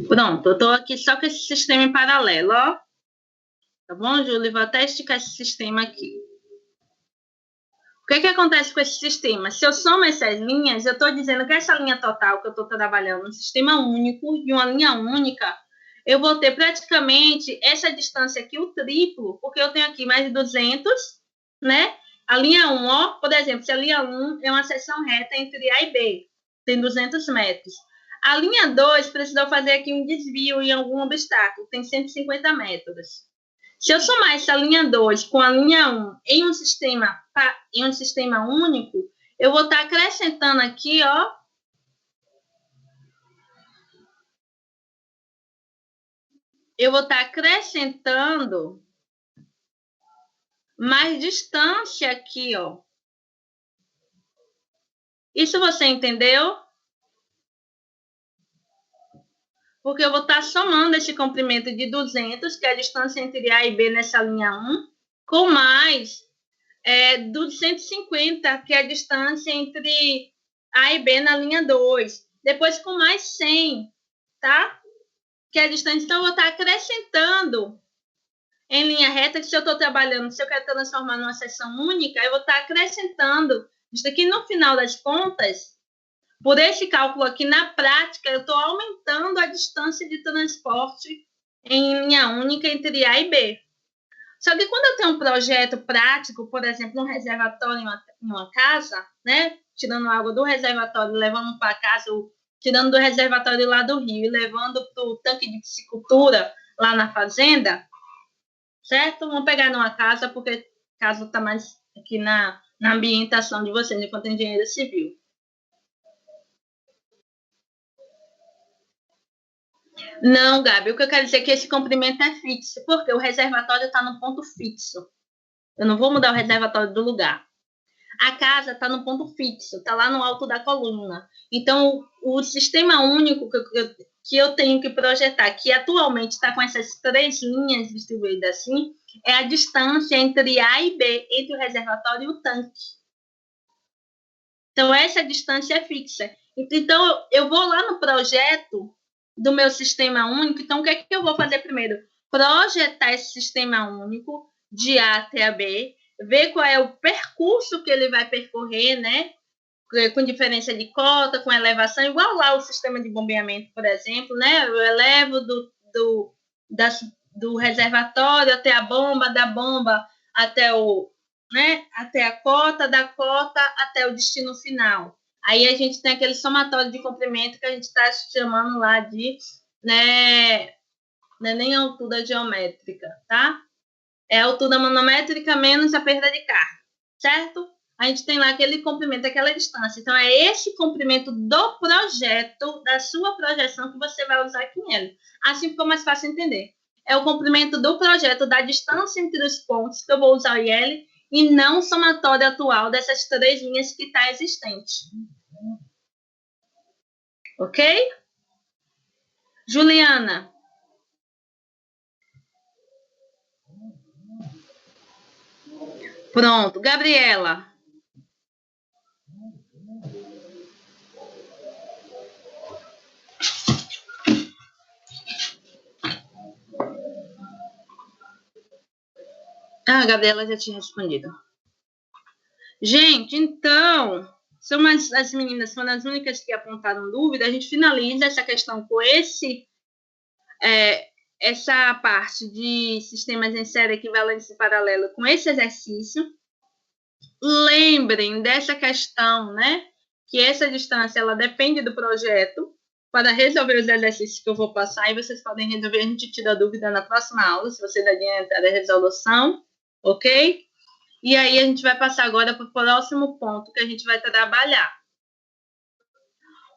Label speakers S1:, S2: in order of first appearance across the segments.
S1: Pronto, eu tô aqui só com esse sistema em paralelo, ó. Tá bom, Júlia? Vou até esticar esse sistema aqui. O que acontece com esse sistema? Se eu somo essas linhas, eu estou dizendo que essa linha total que eu estou trabalhando no sistema único, de uma linha única, eu vou ter praticamente essa distância aqui, o triplo, porque eu tenho aqui mais de 200, né? A linha 1, ó, por exemplo, se a linha 1 é uma seção reta entre A e B, tem 200 metros. A linha 2 precisou fazer aqui um desvio em algum obstáculo, tem 150 metros. Se eu somar essa linha 2 com a linha 1 em um sistema único, eu vou estar acrescentando aqui, ó. Eu vou estar acrescentando mais distância aqui, ó. Isso você entendeu? Porque eu vou estar somando esse comprimento de 200, que é a distância entre A e B nessa linha 1, com mais 250, que é a distância entre A e B na linha 2. Depois com mais 100, tá? Que é a distância. Então, eu vou estar acrescentando em linha reta, que se eu estou trabalhando, se eu quero transformar numa seção única, eu vou estar acrescentando. Isso aqui, no final das contas, por esse cálculo aqui, na prática, eu estou aumentando a distância de transporte em linha única entre A e B. Só que quando eu tenho um projeto prático, por exemplo, um reservatório em uma casa, né? Tirando água do reservatório, levando para casa, tirando do reservatório lá do rio e levando para o tanque de piscicultura lá na fazenda, certo? Vamos pegar numa casa, porque a casa está mais aqui na ambientação de vocês, enquanto engenheiro civil. Não, Gabi, o que eu quero dizer é que esse comprimento é fixo, porque o reservatório está no ponto fixo. Eu não vou mudar o reservatório do lugar. A casa está no ponto fixo, está lá no alto da coluna. Então, o sistema único que eu tenho que projetar, que atualmente está com essas 3 linhas distribuídas assim, é a distância entre A e B, entre o reservatório e o tanque. Então, essa distância é fixa. Então, eu vou lá no projeto do meu sistema único. Então, o que é que eu vou fazer primeiro? Projetar esse sistema único de A até a B, ver qual é o percurso que ele vai percorrer, né? Com diferença de cota, com elevação, igual lá o sistema de bombeamento, por exemplo, né? Eu elevo do reservatório até a bomba, da bomba até até a cota, da cota até o destino final. Aí a gente tem aquele somatório de comprimento que a gente está chamando lá de, né, não é nem altura geométrica, tá? É a altura manométrica menos a perda de carga, certo? A gente tem lá aquele comprimento, aquela distância. Então, é esse comprimento do projeto, da sua projeção, que você vai usar aqui em L. Assim ficou mais fácil entender. É o comprimento do projeto, da distância entre os pontos, que eu vou usar o IL, e não o somatório atual dessas 3 linhas que está existente. Ok? Juliana. Pronto. Gabriela. Ah, a Gabriela já tinha respondido. Gente, então, as meninas foram as únicas que apontaram dúvida. A gente finaliza essa questão com essa parte de sistemas em série, equivalência e paralelo com esse exercício. Lembrem dessa questão, né? Que essa distância, ela depende do projeto para resolver os exercícios que eu vou passar, e vocês podem resolver, a gente tira dúvida na próxima aula, se vocês adiantarem a resolução, ok? E aí a gente vai passar agora para o próximo ponto que a gente vai trabalhar.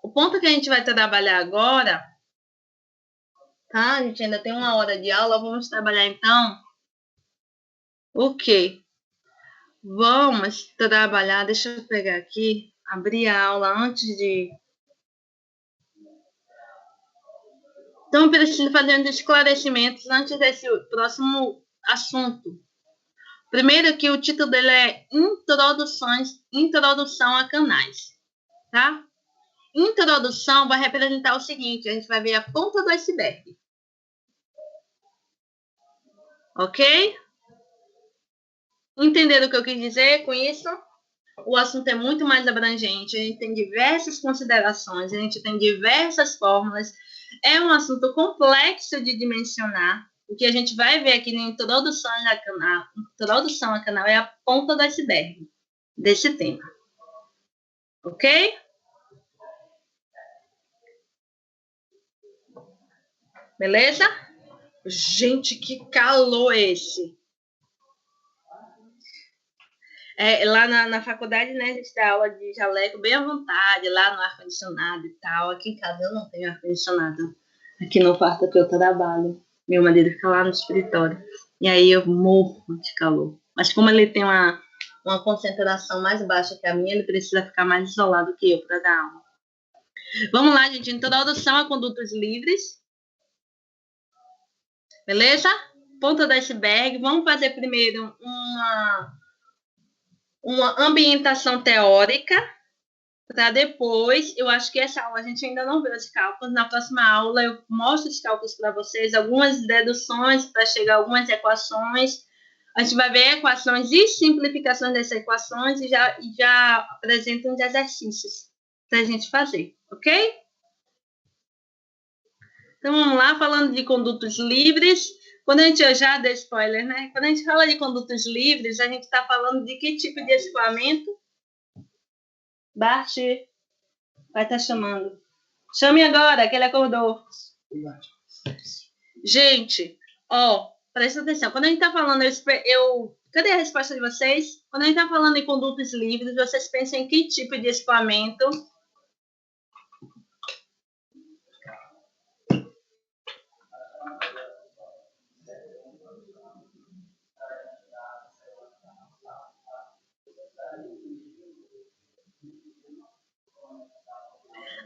S1: O ponto que a gente vai trabalhar agora, tá? A gente ainda tem 1 hora de aula, vamos trabalhar então o quê? Vamos trabalhar, deixa eu pegar aqui, abrir a aula antes de... Então, eu preciso fazer uns esclarecimentos antes desse próximo assunto. Primeiro que o título dele é Introdução a Canais, tá? Introdução vai representar o seguinte, a gente vai ver a ponta do iceberg. Ok? Entenderam o que eu quis dizer com isso? O assunto é muito mais abrangente, a gente tem diversas considerações, a gente tem diversas fórmulas, é um assunto complexo de dimensionar. O que a gente vai ver aqui na introdução a canal é a ponta do iceberg desse tema. Ok? Beleza? Gente, que calor esse! Lá na faculdade, né, a gente dá aula de jaleco bem à vontade, lá no ar-condicionado e tal. Aqui em casa eu não tenho ar-condicionado. Aqui no quarto que eu trabalho. Meu marido fica lá no escritório. E aí eu morro de calor. Mas como ele tem uma concentração mais baixa que a minha, ele precisa ficar mais isolado que eu para dar aula. Vamos lá, gente. Introdução a condutos livres. Beleza? Ponta do iceberg. Vamos fazer primeiro uma ambientação teórica, para depois, eu acho que essa aula a gente ainda não viu os cálculos, na próxima aula eu mostro os cálculos para vocês, algumas deduções para chegar a algumas equações, a gente vai ver equações e simplificações dessas equações e já apresento uns exercícios para a gente fazer, ok? Então vamos lá, falando de condutos livres. Quando a gente, eu já dei spoiler, né? Quando a gente fala de condutos livres, a gente está falando de que tipo de escoamento? Bart vai estar chamando. Chame agora, que ele acordou. Gente, ó, presta atenção. Quando a gente está falando, cadê a resposta de vocês? Quando a gente está falando em condutos livres, vocês pensam em que tipo de escoamento?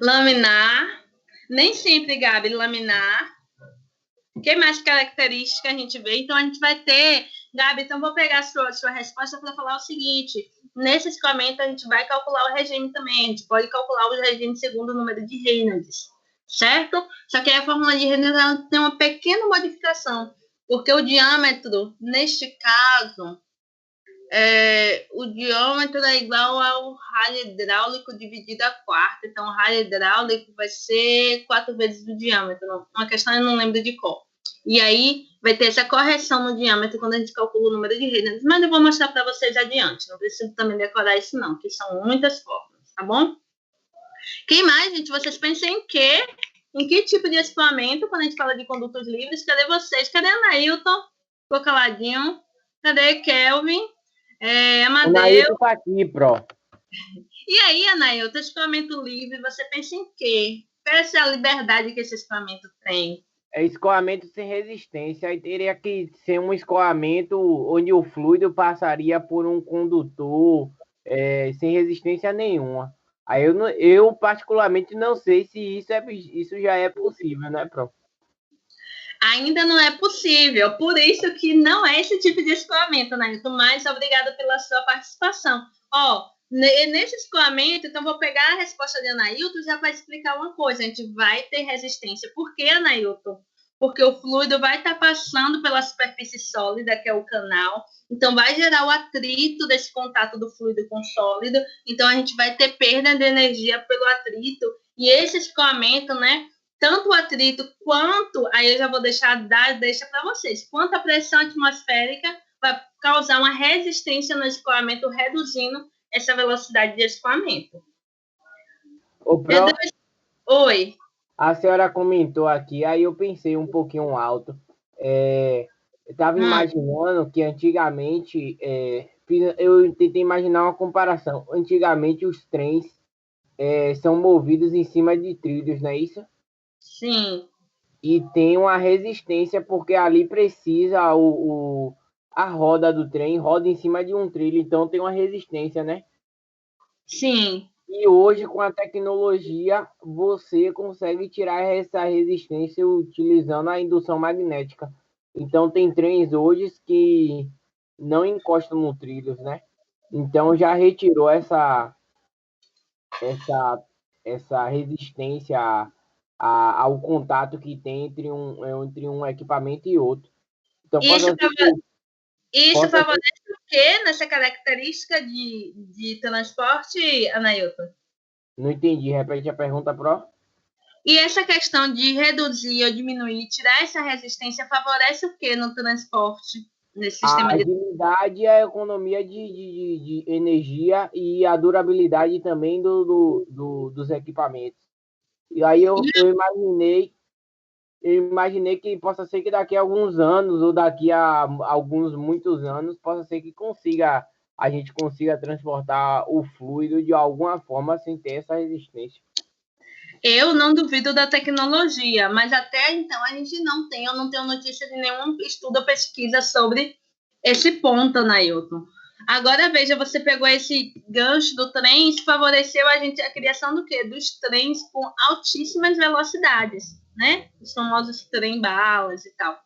S1: Laminar. Nem sempre, Gabi, laminar. Que mais característica a gente vê? Então, a gente vai ter... Gabi, então vou pegar a sua resposta para falar o seguinte. Nesse escoamento, a gente vai calcular o regime também. A gente pode calcular o regime segundo o número de Reynolds, certo? Só que a fórmula de Reynolds tem uma pequena modificação, porque o diâmetro, neste caso... o diâmetro é igual ao raio hidráulico dividido a quarta. Então, o raio hidráulico vai ser 4 vezes o diâmetro. Uma questão eu não lembro de qual. E aí, vai ter essa correção no diâmetro quando a gente calcula o número de Reynolds. Mas eu vou mostrar para vocês adiante. Não preciso também decorar isso não, que são muitas fórmulas, tá bom? Quem mais, gente? Vocês pensam em quê? Em que tipo de escoamento quando a gente fala de condutos livres? Cadê vocês? Cadê a Anailton? Ficou caladinho. Cadê Kelvin? Amadeu.
S2: Anailton tá aqui, Pro.
S1: E aí, Anailton, escoamento livre, você pensa em quê? Essa é a liberdade que esse escoamento tem.
S2: É escoamento sem resistência. Aí teria que ser um escoamento onde o fluido passaria por um condutor sem resistência nenhuma. Aí eu particularmente não sei se isso já é possível, né, Pro?
S1: Ainda não é possível, por isso que não é esse tipo de escoamento, Anailton, mas obrigada pela sua participação. Ó, nesse escoamento, então vou pegar a resposta de Anailton e já vai explicar uma coisa, a gente vai ter resistência. Por que, Anailton? Porque o fluido vai estar passando pela superfície sólida, que é o canal, então vai gerar o atrito desse contato do fluido com o sólido, então a gente vai ter perda de energia pelo atrito, e esse escoamento, né, tanto o atrito quanto, aí eu já vou deixa para vocês, quanto a pressão atmosférica vai causar uma resistência no escoamento, reduzindo essa velocidade de escoamento. Oi.
S2: A senhora comentou aqui, aí eu pensei um pouquinho alto. Eu estava imaginando que antigamente, eu tentei imaginar uma comparação. Antigamente os trens são movidos em cima de trilhos, não é isso?
S1: Sim.
S2: E tem uma resistência, porque ali precisa a roda do trem roda em cima de um trilho, então tem uma resistência, né?
S1: Sim.
S2: E hoje, com a tecnologia, você consegue tirar essa resistência utilizando a indução magnética. Então, tem trens hoje que não encostam no trilhos, né? Então já retirou essa resistência ao contato que tem entre um equipamento e outro. Então,
S1: Isso, isso
S2: possa ser.
S1: favorece o quê nessa característica de transporte, Anailton?
S2: Não entendi, repete a pergunta, Pro.
S1: E essa questão de reduzir ou diminuir, tirar essa resistência, favorece o quê no transporte, nesse sistema
S2: A
S1: de...
S2: agilidade e a economia de energia e a durabilidade também dos equipamentos. E aí eu imaginei que possa ser que daqui a alguns anos, ou daqui a alguns muitos anos, possa ser que a gente consiga transportar o fluido de alguma forma sem ter essa resistência.
S1: Eu não duvido da tecnologia, mas até então a gente eu não tenho notícia de nenhum estudo ou pesquisa sobre esse ponto, Nailton. Agora veja, você pegou esse gancho do trem, isso favoreceu a criação do quê? Dos trens com altíssimas velocidades, né? Os famosos trem-balas e tal.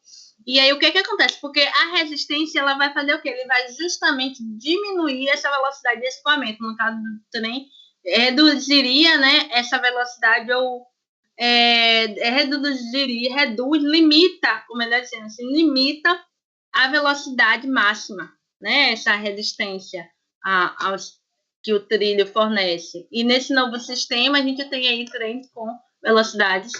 S1: E aí o que acontece? Porque a resistência ela vai fazer o quê? Ele vai justamente diminuir essa velocidade de escoamento. No caso do trem, reduziria, né, essa velocidade ou limita, como melhor dizendo assim, limita a velocidade máxima, né, essa resistência aos que o trilho fornece. E nesse novo sistema a gente tem aí trens com velocidades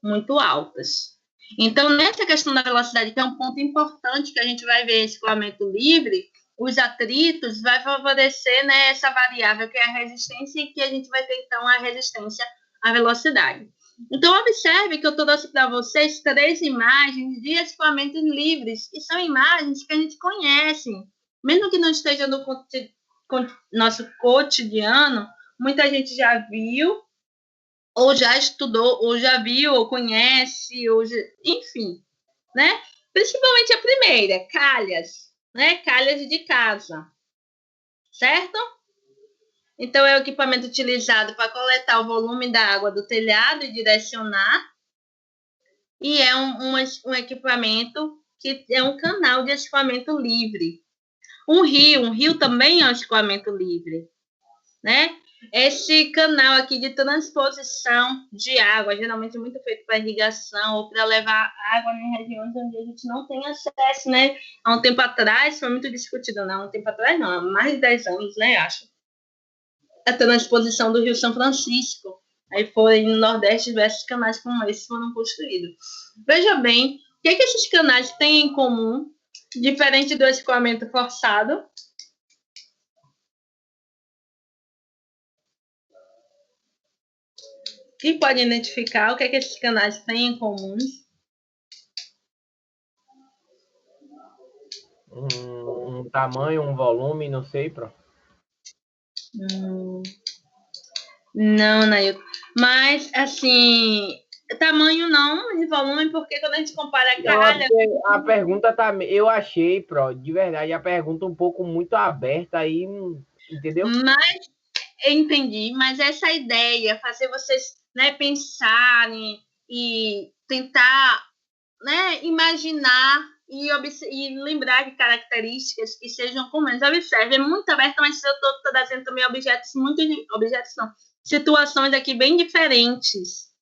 S1: muito altas. Então, nessa questão da velocidade, que é um ponto importante que a gente vai ver esse escoamento livre, os atritos vai favorecer, né, essa variável que é a resistência e que a gente vai ter, então, a resistência à velocidade. Então, observe que eu trouxe para vocês 3 imagens de escoamentos livres, e são imagens que a gente conhece, mesmo que não esteja no nosso cotidiano, muita gente já viu, ou já estudou, ou já viu, ou conhece, enfim, né? Principalmente a primeira, calhas, né? Calhas de casa, certo? Então, é o equipamento utilizado para coletar o volume da água do telhado e direcionar. E é um equipamento que é um canal de escoamento livre. Um rio também é um escoamento livre, né? Esse canal aqui de transposição de água, geralmente muito feito para irrigação ou para levar água em regiões onde a gente não tem acesso, né? Há um tempo atrás, foi muito discutido, não, há um tempo atrás não, há mais de 10 anos, né, acho. A transposição do Rio São Francisco. Aí foi no Nordeste diversos canais como esse foram construídos. Veja bem, o que esses canais têm em comum, diferente do escoamento forçado? Quem pode identificar o que esses canais têm em comum?
S2: Um tamanho, um volume, não sei, Pro.
S1: Não, Nailton. Mas, assim, tamanho não, e volume, porque quando a gente compara a calha...
S2: A pergunta tá... Eu achei, Pro, de verdade, a pergunta um pouco muito aberta aí, entendeu?
S1: Mas, eu entendi, mas essa ideia, fazer vocês, né, pensarem e tentar, né, imaginar e lembrar de características que sejam comuns. Observe, é muito aberta, mas eu estou trazendo também situações aqui bem diferentes.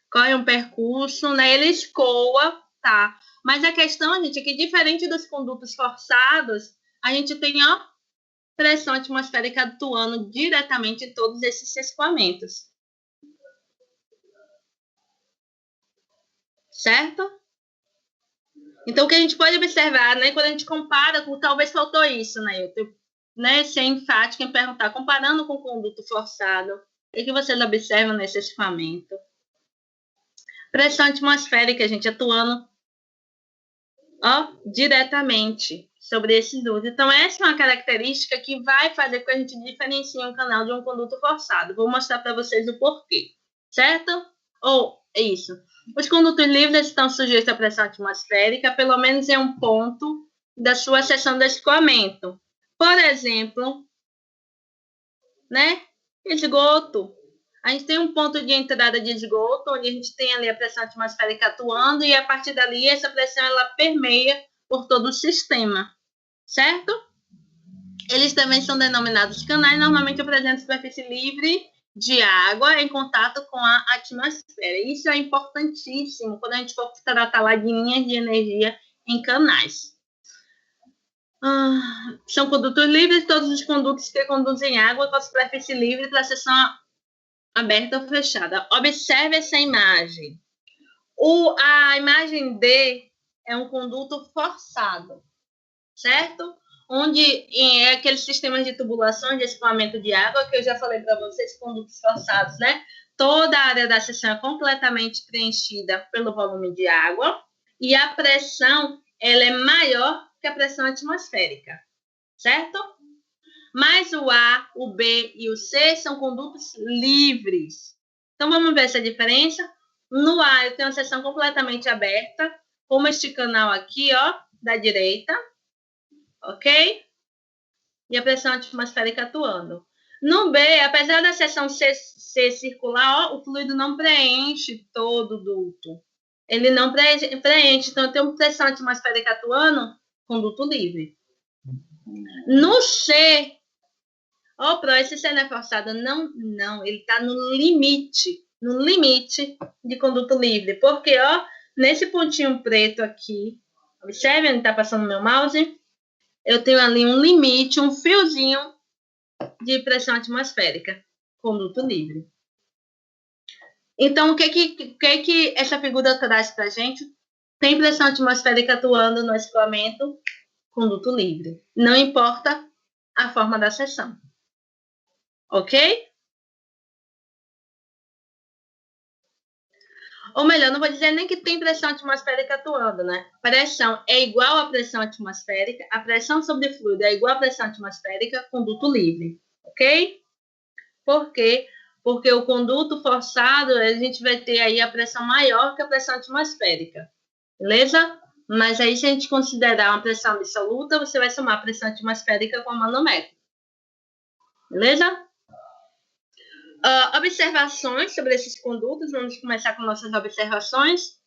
S1: Corre um percurso, né? Ele escoa, tá? Mas a questão, gente, é que diferente dos condutos forçados, a gente tem, ó, pressão atmosférica atuando diretamente em todos esses escoamentos. Certo? Então, o que a gente pode observar, né, quando a gente compara com, talvez faltou isso, né, ser enfática em perguntar, comparando com o conduto forçado, o que vocês observam nesse escoamento? Pressão atmosférica, gente, atuando, ó, diretamente sobre esses dois. Então, essa é uma característica que vai fazer com que a gente diferencie um canal de um conduto forçado. Vou mostrar para vocês o porquê, certo? Ou é isso. Os condutos livres estão sujeitos à pressão atmosférica, pelo menos em um ponto da sua seção de escoamento. Por exemplo, né? Esgoto. A gente tem um ponto de entrada de esgoto, onde a gente tem ali a pressão atmosférica atuando, e a partir dali essa pressão ela permeia por todo o sistema. certo? Eles também são denominados canais, normalmente apresentam superfície livre de água em contato com a atmosfera. Isso é importantíssimo quando a gente for tratar lá de linhas de energia em canais. São condutos livres, todos os condutos que conduzem água com a superfície livre para a seção aberta ou fechada. Observe essa imagem. A imagem D é um conduto forçado, certo? Onde é aqueles sistemas de tubulação de escoamento de água, que eu já falei para vocês, condutos forçados, né? Toda a área da seção é completamente preenchida pelo volume de água e a pressão ela é maior que a pressão atmosférica, certo? Mas o A, o B e o C são condutos livres. Então, vamos ver essa diferença? No A, eu tenho uma seção completamente aberta, como este canal aqui, ó, da direita, ok? E a pressão atmosférica atuando. No B, apesar da seção ser circular, ó, o fluido não preenche todo o duto. Ele não preenche, então eu tenho pressão atmosférica atuando, conduto livre. No C, ó, Pro, esse C não é forçado? Não, ele está no limite de conduto livre. Porque, ó, nesse pontinho preto aqui, observe onde está passando o meu mouse, eu tenho ali um limite, um fiozinho de pressão atmosférica, conduto livre. Então, o que essa figura traz para a gente? Tem pressão atmosférica atuando no escoamento, conduto livre. Não importa a forma da seção. Ok? Ou melhor, não vou dizer nem que tem pressão atmosférica atuando, né? Pressão é igual à pressão atmosférica, a pressão sobre fluido é igual à pressão atmosférica, conduto livre. Ok? Por quê? Porque o conduto forçado, a gente vai ter aí a pressão maior que a pressão atmosférica. Beleza? Mas aí, se a gente considerar uma pressão absoluta, você vai somar a pressão atmosférica com a manômetro. Beleza? Observações sobre esses condutos. Vamos começar com nossas observações.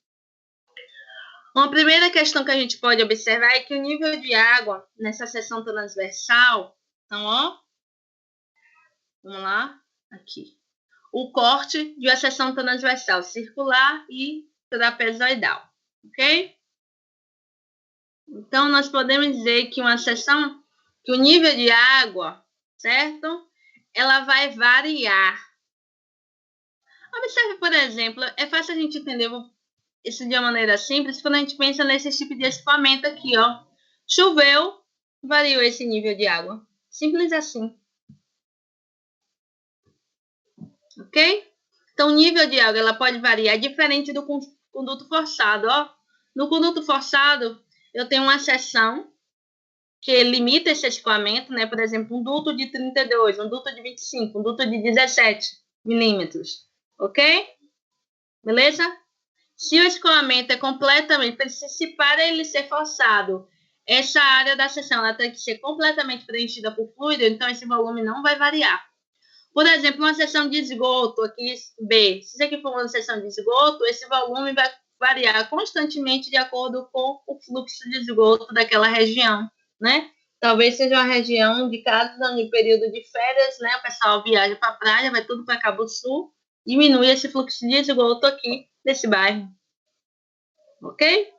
S1: Uma primeira questão que a gente pode observar é que o nível de água nessa seção transversal, então, ó, vamos lá, aqui. O corte de uma seção transversal circular e trapezoidal, ok? Então, nós podemos dizer que uma seção, que o nível de água, certo? Ela vai variar. Observe, por exemplo, é fácil a gente entender isso de uma maneira simples quando a gente pensa nesse tipo de escoamento aqui, ó. Choveu, variou esse nível de água. Simples assim. Ok? Então, o nível de água ela pode variar diferente do conduto forçado, ó. No conduto forçado, eu tenho uma seção que limita esse escoamento, né? Por exemplo, um duto de 32, um duto de 25, um duto de 17 milímetros. Ok? Beleza? Se o escoamento é completamente, para ele ser forçado, essa área da seção ela tem que ser completamente preenchida por fluido, então esse volume não vai variar. Por exemplo, uma seção de esgoto, aqui B, se isso aqui for uma seção de esgoto, esse volume vai variar constantemente de acordo com o fluxo de esgoto daquela região, né? Talvez seja uma região de casos onde no período de férias, né, o pessoal viaja para a praia, vai tudo para Cabo Sul, diminui esse fluxo de esgoto aqui desse bairro. Ok?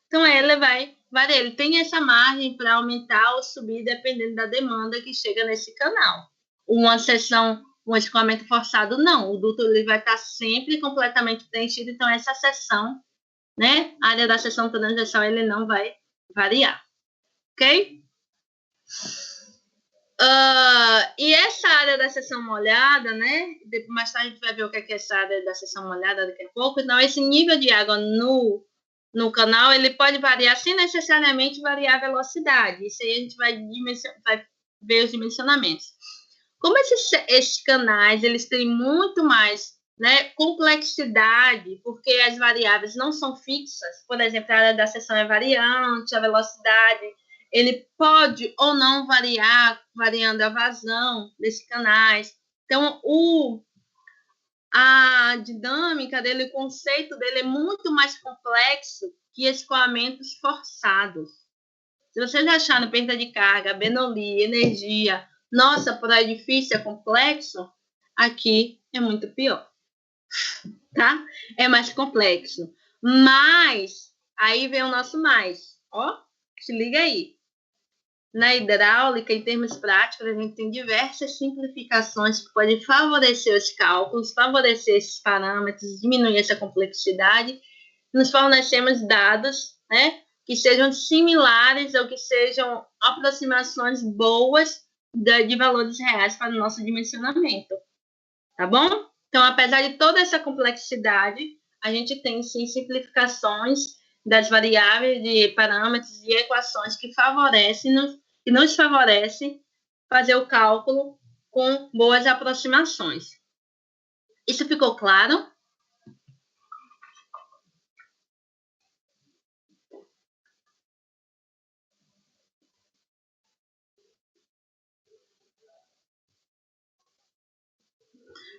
S1: Então, ele vai variar. Ele tem essa margem para aumentar ou subir dependendo da demanda que chega nesse canal. Uma seção, um escoamento forçado, não. O duto ele vai estar sempre completamente preenchido, então essa seção, né, a área da seção transversal, ele não vai variar. Ok? E essa área da seção molhada, né? Mais tarde a gente vai ver o que é essa área da seção molhada daqui a pouco. Então, esse nível de água no canal, ele pode variar sem necessariamente variar a velocidade. Isso aí a gente vai ver os dimensionamentos. Como esses canais, eles têm muito mais, né, complexidade, porque as variáveis não são fixas. Por exemplo, a área da seção é variante, a velocidade, ele pode ou não variar, variando a vazão desses canais. Então, a dinâmica dele, o conceito dele é muito mais complexo que escoamentos forçados, Se vocês acharem perda de carga, Bernoulli, energia, nossa, por aí difícil, é complexo, aqui é muito pior, tá? É mais complexo. Mas, aí vem o nosso mais, ó, se liga aí. Na hidráulica, em termos práticos, a gente tem diversas simplificações que podem favorecer os cálculos, favorecer esses parâmetros, diminuir essa complexidade. Nos fornecemos dados, né, que sejam similares ou que sejam aproximações boas de valores reais para o nosso dimensionamento. Tá bom? Então, apesar de toda essa complexidade, a gente tem, sim, simplificações das variáveis de parâmetros e equações que nos favorecem fazer o cálculo com boas aproximações. Isso ficou claro?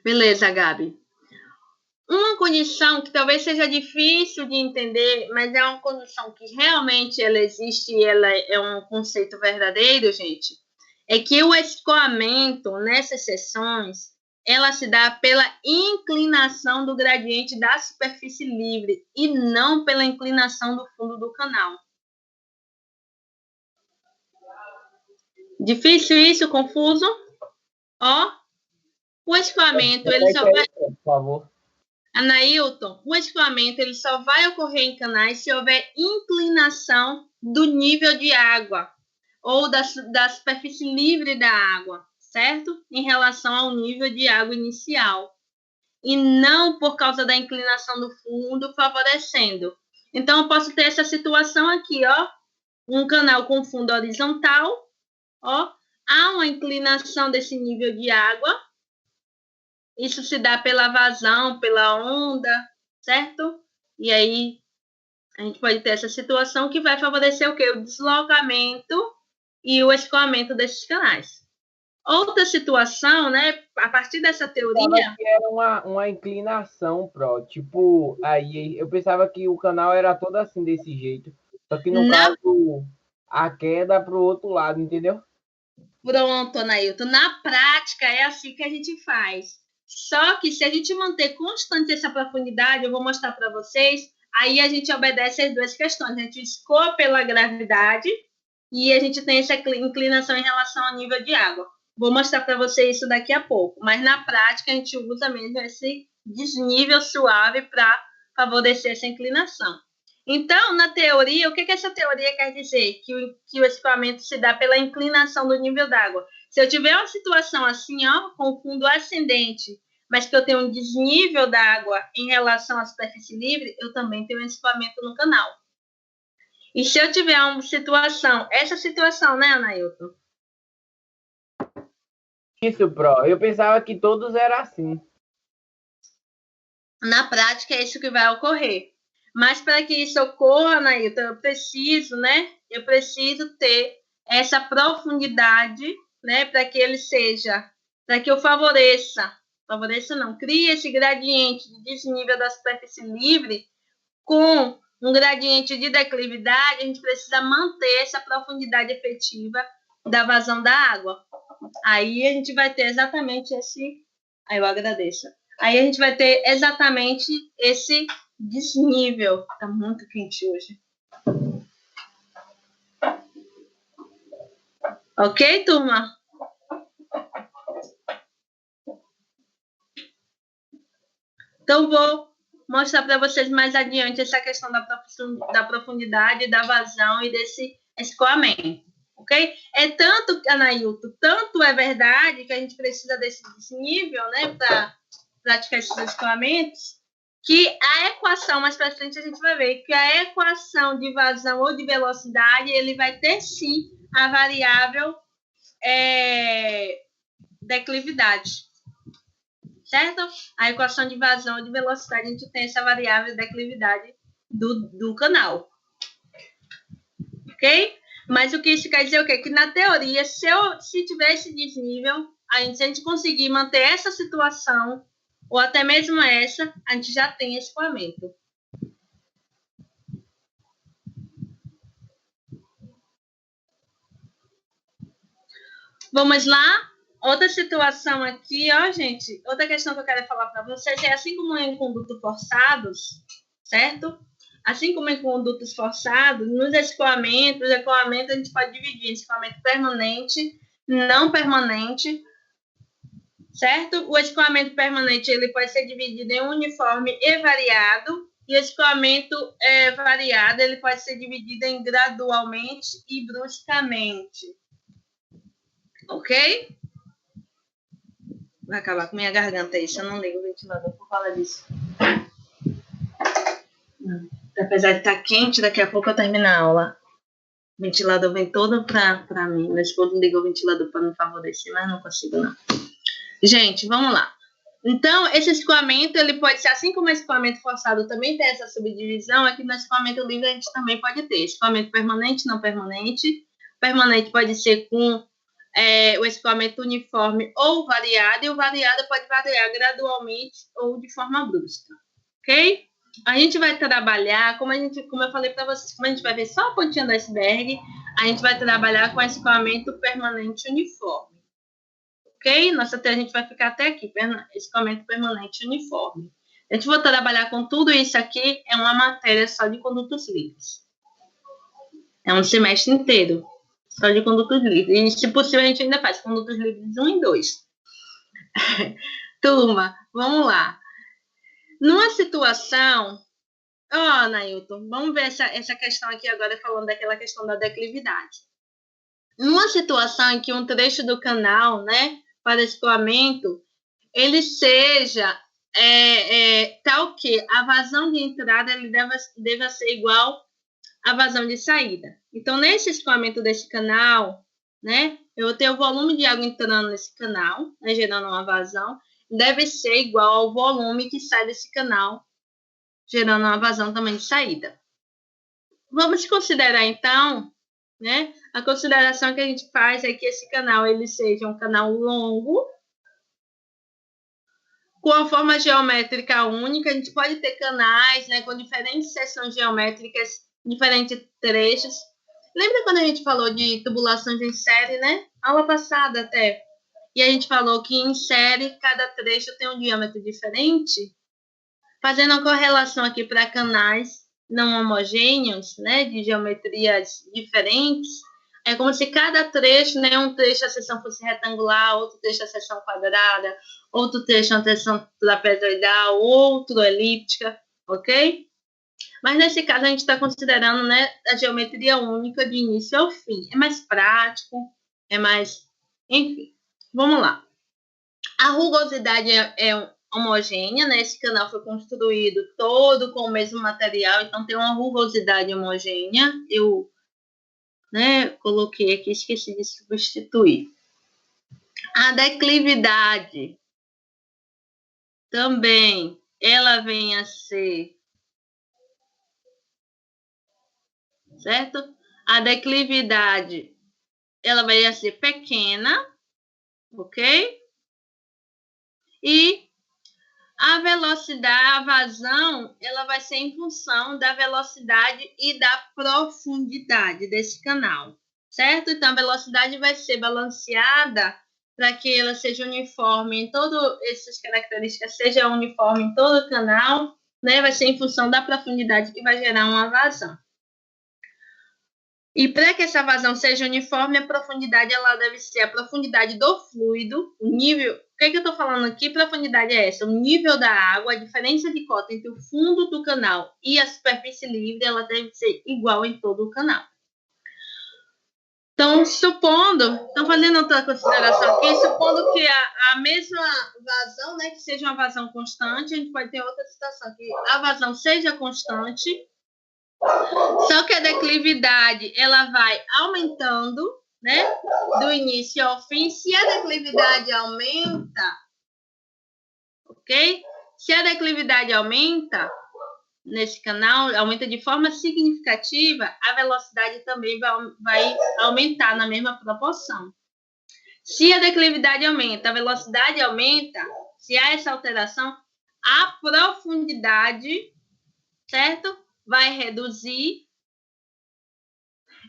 S1: Beleza, Gabi. Uma condição que talvez seja difícil de entender, mas é uma condição que realmente ela existe e ela é um conceito verdadeiro, gente, é que o escoamento nessas seções, ela se dá pela inclinação do gradiente da superfície livre e não pela inclinação do fundo do canal. Difícil isso? Confuso? Ó, o escoamento, ele só vai...
S2: Por favor.
S1: Anailton, o escoamento ele só vai ocorrer em canais se houver inclinação do nível de água ou da superfície livre da água, certo? Em relação ao nível de água inicial. E não por causa da inclinação do fundo favorecendo. Então, eu posso ter essa situação aqui, ó. Um canal com fundo horizontal, ó. Há uma inclinação desse nível de água. Isso se dá pela vazão, pela onda, certo? E aí, a gente pode ter essa situação que vai favorecer o quê? O deslocamento e o escoamento desses canais. Outra situação, né? A partir dessa teoria...
S2: Que era uma inclinação, tipo, aí eu pensava que o canal era todo assim, desse jeito. Só que no caso, a queda para o outro lado, entendeu?
S1: Pronto, Anailton. Na prática, é assim que a gente faz. Só que se a gente manter constante essa profundidade, eu vou mostrar para vocês, aí a gente obedece as duas questões. A gente escoa pela gravidade e a gente tem essa inclinação em relação ao nível de água. Vou mostrar para vocês isso daqui a pouco. Mas na prática, a gente usa mesmo esse desnível suave para favorecer essa inclinação. Então, na teoria, o que essa teoria quer dizer? Que o escoamento se dá pela inclinação do nível d'água. Se eu tiver uma situação assim, ó, com fundo ascendente, mas que eu tenho um desnível da água em relação à superfície livre, eu também tenho um escoamento no canal. E se eu tiver uma situação, essa situação, né, Anailton?
S2: Isso, Pro. Eu pensava que todos eram assim.
S1: Na prática, é isso que vai ocorrer. Mas para que isso ocorra, Anailton, eu preciso, né? Eu preciso ter essa profundidade, né? Para que ele seja, para que eu favoreça não, crie esse gradiente de desnível da superfície livre com um gradiente de declividade, a gente precisa manter essa profundidade efetiva da vazão da água. Aí a gente vai ter exatamente esse... Aí eu agradeço. Aí a gente vai ter exatamente esse desnível. Tá muito quente hoje. Ok, turma? Então, vou mostrar para vocês mais adiante essa questão da profundidade, da vazão e desse escoamento. Ok? É tanto, Anailton, tanto é verdade que a gente precisa desse desnível, né, para praticar esses escoamentos, que a equação, mais para frente a gente vai ver que a equação de vazão ou de velocidade, ele vai ter sim a variável declividade, certo? A equação de vazão ou de velocidade, a gente tem essa variável declividade do canal, ok? Mas o que isso quer dizer é o quê? Que na teoria, se tiver esse desnível, se a gente conseguir manter essa situação, ou até mesmo essa, a gente já tem escoamento. Vamos lá? Outra situação aqui, ó, gente. Outra questão que eu quero falar para vocês é assim como em condutos forçados, certo? Assim como em condutos forçados, nos escoamentos, a gente pode dividir em escoamento permanente, não permanente, certo? O escoamento permanente ele pode ser dividido em uniforme e variado, e o escoamento variado ele pode ser dividido em gradualmente e bruscamente. Ok? Vai acabar com minha garganta isso, eu não ligo o ventilador por causa disso. Apesar de estar quente, daqui a pouco eu termino a aula. O ventilador vem todo para mim. Meu esposo liga o ventilador para me favorecer, mas não consigo não. Gente, vamos lá. Então, esse escoamento, ele pode ser, assim como o escoamento forçado também tem essa subdivisão, aqui no escoamento livre a gente também pode ter escoamento permanente, não permanente. Permanente pode ser com o escoamento uniforme ou variado, e o variado pode variar gradualmente ou de forma brusca, ok? A gente vai trabalhar, como eu falei para vocês, como a gente vai ver só a pontinha do iceberg, a gente vai trabalhar com escoamento permanente uniforme, ok? A gente vai ficar até aqui, escoamento permanente uniforme. A gente vai trabalhar com tudo isso aqui, é uma matéria só de condutos livres. É um semestre inteiro. Só de condutos livres. E, se possível, a gente ainda faz condutos livres 1 e 2. Turma, vamos lá. Numa situação... Ó, Nailton, vamos ver essa questão aqui agora, falando daquela questão da declividade. Numa situação em que um trecho do canal, né, para escoamento, ele seja tal que a vazão de entrada ele deva ser igual a vazão de saída. Então, nesse escoamento desse canal, né, eu vou ter o volume de água entrando nesse canal, né, gerando uma vazão, deve ser igual ao volume que sai desse canal, gerando uma vazão também de saída. Vamos considerar, então, né, a consideração que a gente faz é que esse canal ele seja um canal longo, com a forma geométrica única. A gente pode ter canais, né, com diferentes seções geométricas, diferentes trechos. Lembra quando a gente falou de tubulações em série, né? Aula passada até. E a gente falou que em série, cada trecho tem um diâmetro diferente. Fazendo a correlação aqui para canais não homogêneos, né, de geometrias diferentes, é como se cada trecho, né, um trecho a seção fosse retangular, outro trecho a seção quadrada, outro trecho a seção trapezoidal, outro elíptica, ok? Mas nesse caso a gente está considerando, né, a geometria única de início ao fim. É mais prático, é mais... Enfim, vamos lá. A rugosidade é homogênea, né? Esse canal foi construído todo com o mesmo material, então tem uma rugosidade homogênea. Eu, né, coloquei aqui, esqueci de substituir. A declividade também, ela vem a ser, certo? A declividade, ela vai a ser pequena, ok? E a velocidade, a vazão, ela vai ser em função da velocidade e da profundidade desse canal, certo? Então, a velocidade vai ser balanceada para que ela seja uniforme em todas essas características, seja uniforme em todo o canal, né? Vai ser em função da profundidade que vai gerar uma vazão. E para que essa vazão seja uniforme, a profundidade ela deve ser a profundidade do fluido, o nível... O que eu estou falando aqui? Profundidade é essa, o nível da água, a diferença de cota entre o fundo do canal e a superfície livre, ela deve ser igual em todo o canal. Então, estão fazendo outra consideração aqui, supondo que a mesma vazão, né, que seja uma vazão constante, a gente pode ter outra situação, que a vazão seja constante, só que a declividade, ela vai aumentando, né? Do início ao fim. Se a declividade aumenta, ok? Se a declividade aumenta nesse canal, aumenta de forma significativa, a velocidade também vai aumentar na mesma proporção. Se a declividade aumenta, a velocidade aumenta, se há essa alteração, a profundidade, certo? Vai reduzir.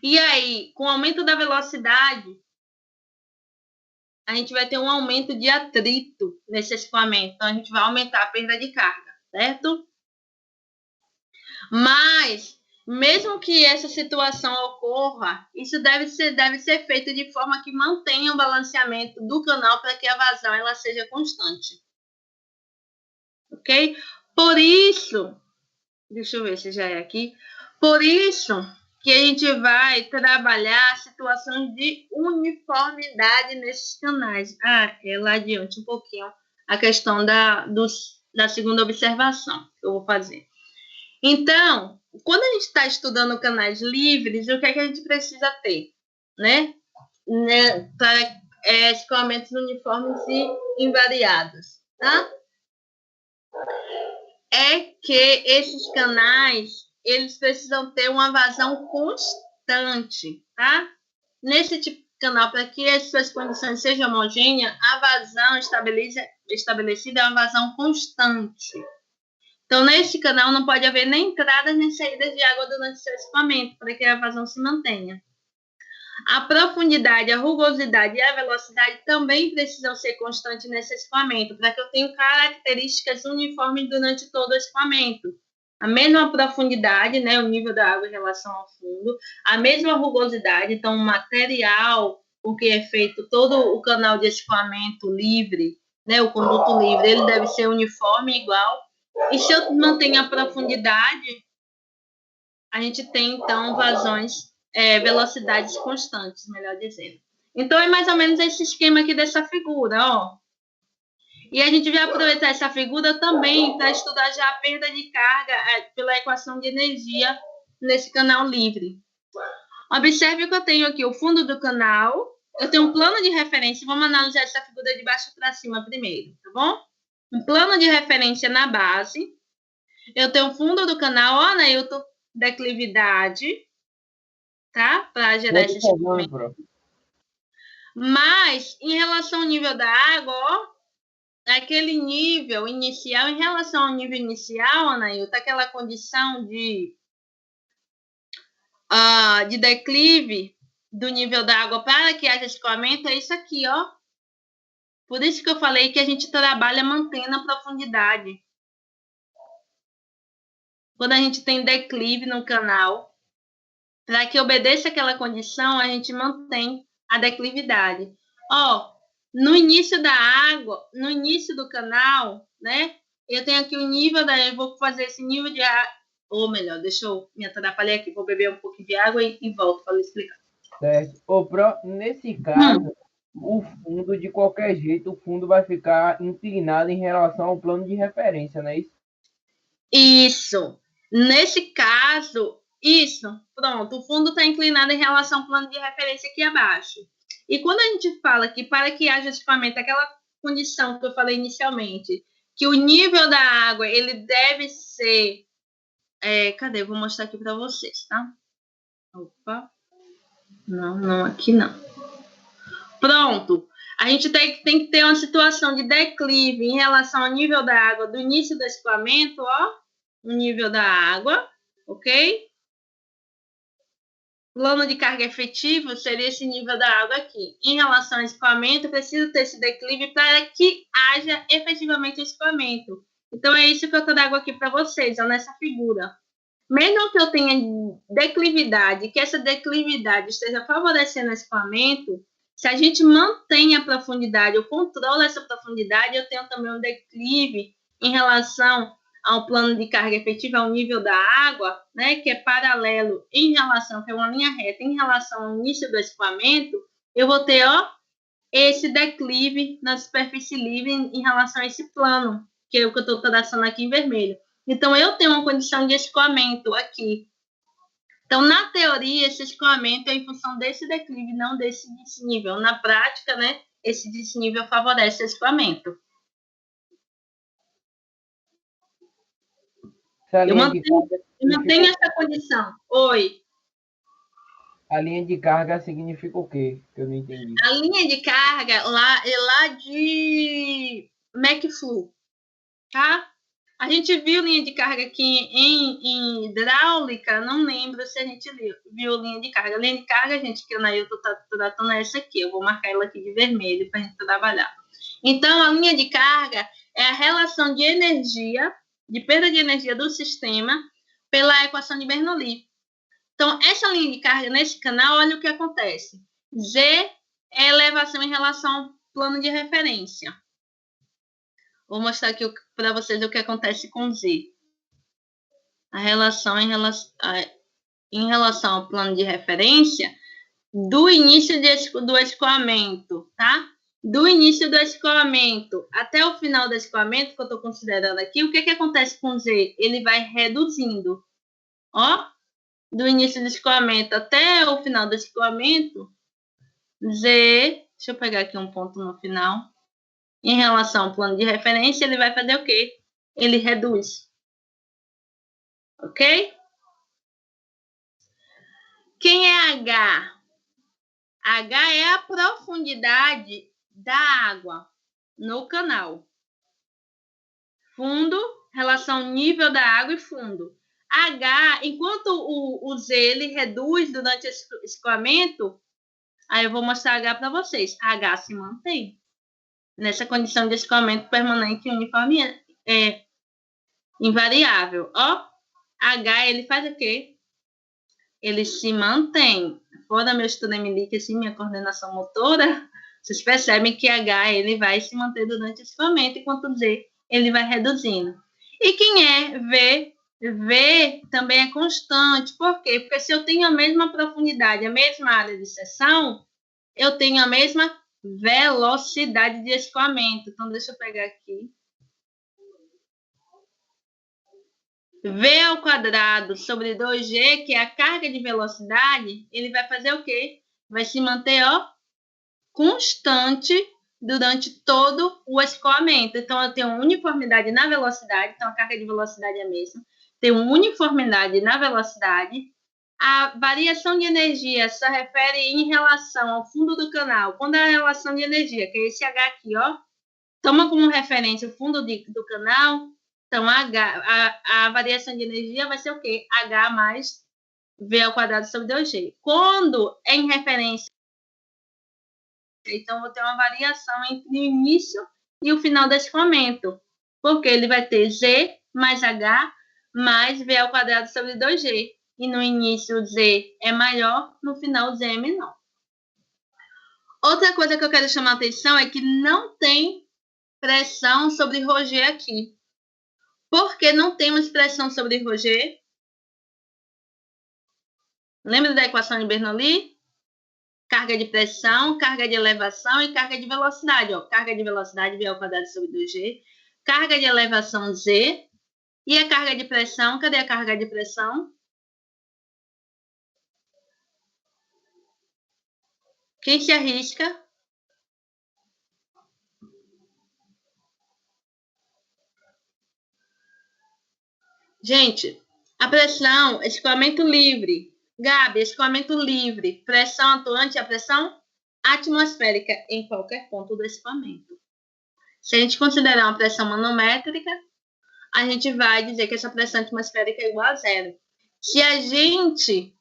S1: E aí, com o aumento da velocidade, a gente vai ter um aumento de atrito nesse escoamento. Então, a gente vai aumentar a perda de carga, certo? Mas, mesmo que essa situação ocorra, isso deve ser feito de forma que mantenha o balanceamento do canal para que a vazão ela seja constante. Ok? Por isso, deixa eu ver se já é aqui. Por isso que a gente vai trabalhar situações de uniformidade nesses canais. É lá adiante um pouquinho a questão da segunda observação que eu vou fazer. Então, quando a gente está estudando canais livres, o que é que a gente precisa ter? Né? Para escoamentos uniformes e invariados. Tá? É que esses canais eles precisam ter uma vazão constante, tá? Nesse tipo de canal, para que as suas condições sejam homogêneas, a vazão estabelecida é uma vazão constante. Então, nesse canal não pode haver nem entradas nem saídas de água durante o seu escoamento, para que a vazão se mantenha. A profundidade, a rugosidade e a velocidade também precisam ser constantes nesse escoamento, para que eu tenha características uniformes durante todo o escoamento. A mesma profundidade, né, o nível da água em relação ao fundo, a mesma rugosidade, então o material com que é feito todo o canal de escoamento livre, né, o conduto livre, ele deve ser uniforme, igual. E se eu mantenho a profundidade, a gente tem, então, vazões, velocidades constantes, melhor dizendo. Então, é mais ou menos esse esquema aqui dessa figura, ó. E a gente vai aproveitar essa figura também para estudar já a perda de carga pela equação de energia nesse canal livre. Observe que eu tenho aqui o fundo do canal, eu tenho um plano de referência, vamos analisar essa figura de baixo para cima primeiro, tá bom? Um plano de referência na base, eu tenho o fundo do canal, ó, Neilton, declividade, tá? Para gerar esse escoamento. Mas, em relação ao nível da água, ó, aquele nível inicial, em relação ao nível inicial, Anailton, aquela condição de declive do nível da água para que haja escoamento, é isso aqui, ó. Por isso que eu falei que a gente trabalha mantendo a profundidade. Quando a gente tem declive no canal, para que obedeça aquela condição, a gente mantém a declividade. Ó, no início da água, no início do canal, né? Eu tenho aqui o nível da... Eu vou fazer esse nível de água... Ou melhor, deixa eu me atrapalhar aqui. Vou beber um pouquinho de água e volto para explicar.
S2: Certo. Nesse caso, o fundo, de qualquer jeito, o fundo vai ficar inclinado em relação ao plano de referência, não é isso?
S1: Isso. Nesse caso, isso. Pronto. O fundo está inclinado em relação ao plano de referência aqui abaixo. E quando a gente fala que para que haja escoamento, aquela condição que eu falei inicialmente, que o nível da água ele deve ser... cadê? Eu vou mostrar aqui para vocês, tá? Opa. Não, aqui não. Pronto. A gente tem que ter uma situação de declive em relação ao nível da água do início do escoamento, ó. O nível da água, ok? Plano de carga efetivo seria esse nível da água aqui. Em relação ao escoamento, precisa ter esse declive para que haja efetivamente escoamento. Então, é isso que eu trago aqui para vocês, ó, nessa figura. Mesmo que eu tenha declividade, que essa declividade esteja favorecendo o escoamento, se a gente mantém a profundidade, eu controlo essa profundidade, eu tenho também um declive em relação ao plano de carga efetiva, ao nível da água, né, que é paralelo em relação, que é uma linha reta, em relação ao início do escoamento, eu vou ter, ó, esse declive na superfície livre em relação a esse plano, que é o que eu estou traçando aqui em vermelho. Então, eu tenho uma condição de escoamento aqui. Então, na teoria, esse escoamento é em função desse declive, não desse desnível. Na prática, né, esse desnível favorece o escoamento. Eu mantenho essa condição. Oi.
S2: A linha de carga significa o quê? Que eu não entendi.
S1: A linha de carga é lá de McFlu, tá? A gente viu linha de carga aqui em hidráulica, não lembro se a gente viu linha de carga. Linha de carga, gente, que o Nailton está tratando é essa aqui. Eu vou marcar ela aqui de vermelho para a gente trabalhar. Então, a linha de carga é a relação de energia, de perda de energia do sistema pela equação de Bernoulli. Então, essa linha de carga, nesse canal, olha o que acontece. Z é elevação em relação ao plano de referência. Vou mostrar aqui para vocês o que acontece com Z. A relação em relação ao plano de referência do início do escoamento, tá? Do início do escoamento até o final do escoamento, que eu estou considerando aqui, o que acontece com Z? Ele vai reduzindo. Ó, do início do escoamento até o final do escoamento, Z, deixa eu pegar aqui um ponto no final, em relação ao plano de referência, ele vai fazer o quê? Ele reduz. Ok? Quem é H? H é a profundidade da água no canal. Fundo, relação nível da água e fundo. H, enquanto o Z ele reduz durante esse escoamento, aí eu vou mostrar H para vocês. H se mantém nessa condição de escoamento permanente uniforme invariável. Ó, H ele faz o quê? Ele se mantém. Fora meu estudo Emilique, assim, minha coordenação motora, vocês percebem que H ele vai se manter durante o escoamento, enquanto Z ele vai reduzindo. E quem é V? V também é constante. Por quê? Porque se eu tenho a mesma profundidade, a mesma área de seção, eu tenho a mesma velocidade de escoamento. Então, deixa eu pegar aqui. V ao quadrado sobre 2G, que é a carga de velocidade, ele vai fazer o quê? Vai se manter, ó, constante durante todo o escoamento. Então, eu tenho uniformidade na velocidade, então a carga de velocidade é a mesma. Tenho uniformidade na velocidade. A variação de energia se refere em relação ao fundo do canal. Quando a relação de energia, que é esse H aqui, ó, toma como referência o fundo do canal, então a variação de energia vai ser o quê? H mais V ao quadrado sobre 2G. Quando é em referência, então, eu vou ter uma variação entre o início e o final do escoamento, porque ele vai ter Z mais H mais V ao quadrado sobre 2G. E no início o Z é maior, no final o Z é menor. Outra coisa que eu quero chamar a atenção é que não tem pressão sobre ρg aqui. Por que não temos pressão sobre ρg? Lembra da equação de Bernoulli? Carga de pressão, carga de elevação e carga de velocidade. Ó, carga de velocidade V ao quadrado sobre 2G. Carga de elevação Z. E a carga de pressão? Cadê a carga de pressão? Quem se arrisca? Gente, a pressão, escoamento livre. Gabi, escoamento livre. Pressão atuante é a pressão atmosférica em qualquer ponto do escoamento. Se a gente considerar uma pressão manométrica, a gente vai dizer que essa pressão atmosférica é igual a zero. Se a gente...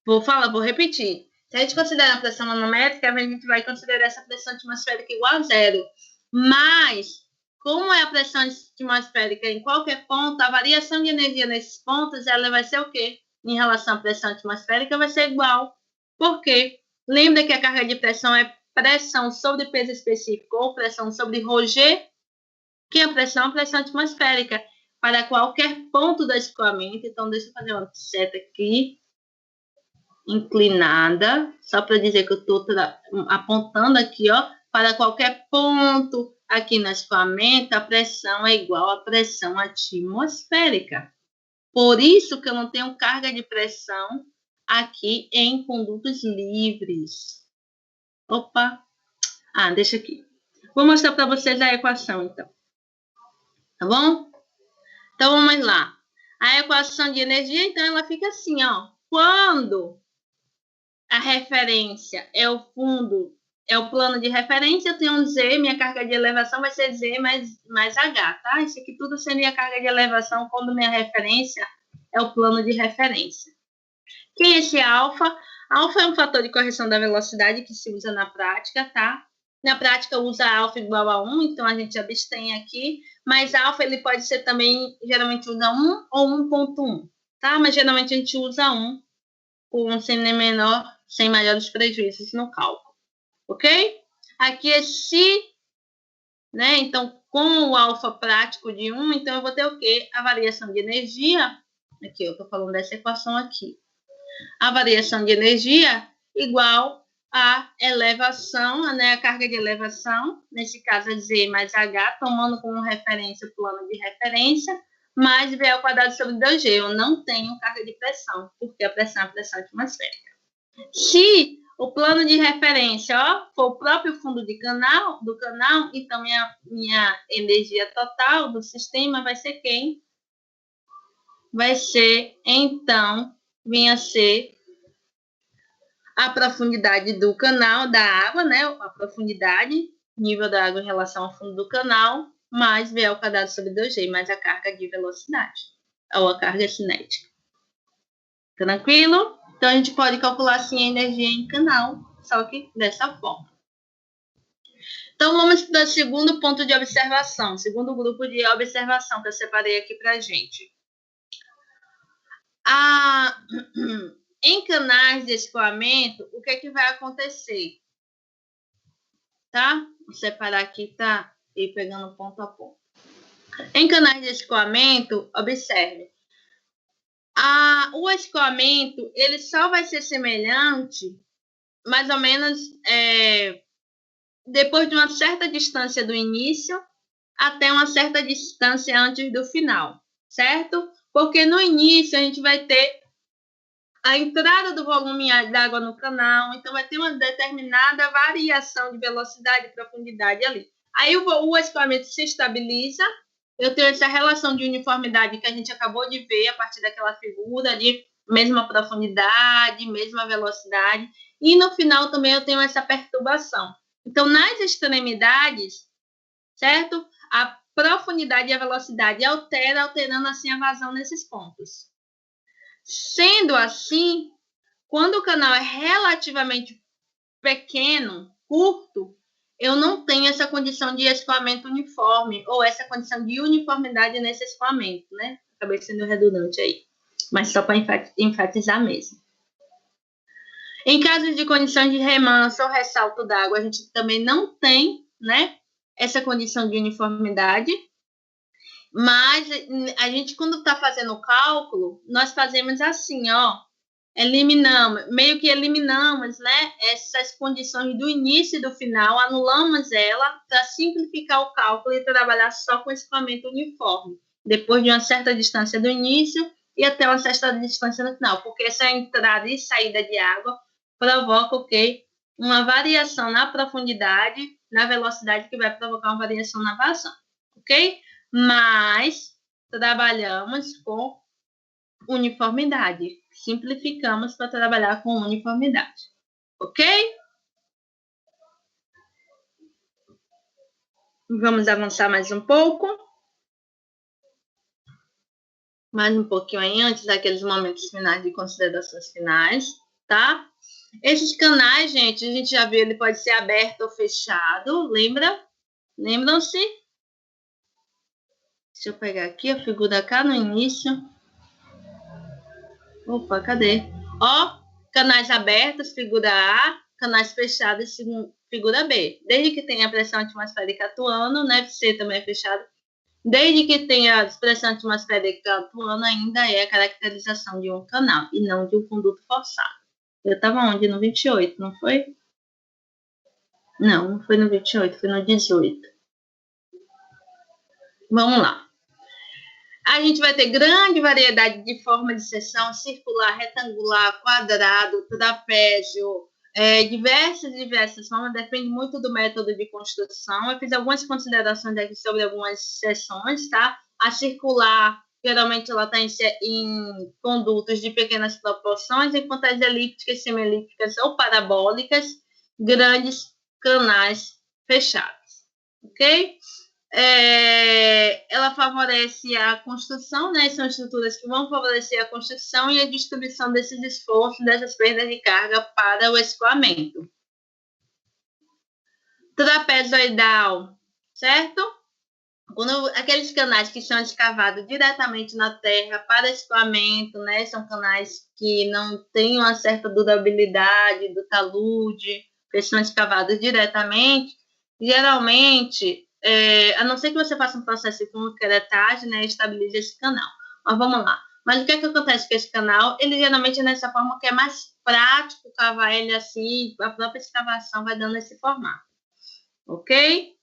S1: Vou repetir. Se a gente considerar a pressão manométrica, a gente vai considerar essa pressão atmosférica igual a zero. Mas, como é a pressão atmosférica em qualquer ponto, a variação de energia nesses pontos, ela vai ser o quê? Em relação à pressão atmosférica, vai ser igual. Por quê? Lembra que a carga de pressão é pressão sobre peso específico ou pressão sobre ρg? Que é a pressão atmosférica para qualquer ponto do escoamento. Então, deixa eu fazer uma seta aqui, inclinada, só para dizer que eu estou apontando aqui, ó, para qualquer ponto aqui no escoamento, a pressão é igual à pressão atmosférica. Por isso que eu não tenho carga de pressão aqui em condutos livres. Opa! Deixa aqui. Vou mostrar para vocês a equação, então. Tá bom? Então, vamos lá. A equação de energia, então, ela fica assim, ó. Quando a referência é o fundo, é o plano de referência, eu tenho um Z, minha carga de elevação vai ser Z mais H, tá? Isso aqui tudo seria a carga de elevação, quando minha referência é o plano de referência. Quem é esse alfa? Alfa é um fator de correção da velocidade que se usa na prática, tá? Na prática usa alfa igual a 1, então a gente abstém aqui, mas alfa ele pode ser também, geralmente usa 1 ou 1.1, tá? Mas geralmente a gente usa 1, por um sem menor, sem maiores prejuízos no cálculo, ok? Aqui é se, né? Então, com o alfa prático de 1, então eu vou ter o quê? A variação de energia, aqui eu estou falando dessa equação aqui, a variação de energia igual a elevação, né, a carga de elevação, nesse caso é Z mais H, tomando como referência o plano de referência, mais V ao quadrado sobre 2G. Eu não tenho carga de pressão, porque a pressão é a pressão atmosférica. Se o plano de referência for o próprio fundo do canal, então minha energia total do sistema vai ser quem? Vai ser, então, vinha ser a profundidade do canal da água, né? A profundidade, nível da água em relação ao fundo do canal, mais V ao quadrado sobre 2G, mais a carga de velocidade, ou a carga cinética. Tranquilo? Então, a gente pode calcular, assim, a energia em canal, só que dessa forma. Então, vamos para o segundo ponto de observação, segundo grupo de observação que eu separei aqui para a gente. Em canais de escoamento, o que é que vai acontecer? Tá? Vou separar aqui, tá? E pegando ponto a ponto. Em canais de escoamento, observe. O escoamento, ele só vai ser semelhante, mais ou menos, depois de uma certa distância do início até uma certa distância antes do final, certo? Porque no início a gente vai ter a entrada do volume da água no canal, então vai ter uma determinada variação de velocidade e profundidade ali. Aí o escoamento se estabiliza, eu tenho essa relação de uniformidade que a gente acabou de ver a partir daquela figura de mesma profundidade, mesma velocidade, e no final também eu tenho essa perturbação. Então, nas extremidades, certo? A profundidade e a velocidade alterando assim a vazão nesses pontos. Sendo assim, quando o canal é relativamente pequeno, curto, eu não tenho essa condição de escoamento uniforme, ou essa condição de uniformidade nesse escoamento, né? Acabei sendo redundante aí, mas só para enfatizar mesmo. Em caso de condições de remanso ou ressalto d'água, a gente também não tem, né, essa condição de uniformidade, mas a gente, quando está fazendo o cálculo, nós fazemos assim, ó, meio que eliminamos, né, essas condições do início e do final, anulamos ela para simplificar o cálculo e trabalhar só com escoamento uniforme, depois de uma certa distância do início e até uma certa distância no final, porque essa entrada e saída de água provoca o quê? Uma variação na profundidade, na velocidade, que vai provocar uma variação na vazão, ok? Mas trabalhamos com uniformidade. Simplificamos para trabalhar com uniformidade. Ok? Vamos avançar mais um pouco. Mais um pouquinho aí, antes daqueles momentos finais de considerações finais, tá? Esses canais, gente, a gente já viu, ele pode ser aberto ou fechado, lembra? Lembram-se? Deixa eu pegar aqui a figura cá no início. Opa, cadê? Ó, canais abertos, figura A, canais fechados, figura B. Desde que tenha a pressão atmosférica atuando, né? C também é fechado. Desde que tenha a pressão atmosférica atuando, ainda é a caracterização de um canal e não de um conduto forçado. Eu estava onde? No 28, não foi? Não, não foi no 28, foi no 18. Vamos lá. A gente vai ter grande variedade de forma de seção, circular, retangular, quadrado, trapézio, diversas formas, depende muito do método de construção. Eu fiz algumas considerações aqui sobre algumas seções, tá? A circular, geralmente ela está em condutos de pequenas proporções, enquanto as elípticas, semielípticas ou parabólicas, grandes canais fechados, ok? Ela favorece a construção, né? São estruturas que vão favorecer a construção e a distribuição desses esforços, dessas perdas de carga para o escoamento. Trapezoidal, certo? Quando aqueles canais que são escavados diretamente na terra para escoamento, né? São canais que não têm uma certa durabilidade do talude, que são escavados diretamente, geralmente, a não ser que você faça um processo de concretagem, né, estabilize esse canal. Mas vamos lá. Mas o que é que acontece com esse canal? Ele geralmente é nessa forma que é mais prático cavar ele assim, a própria escavação vai dando esse formato. Ok?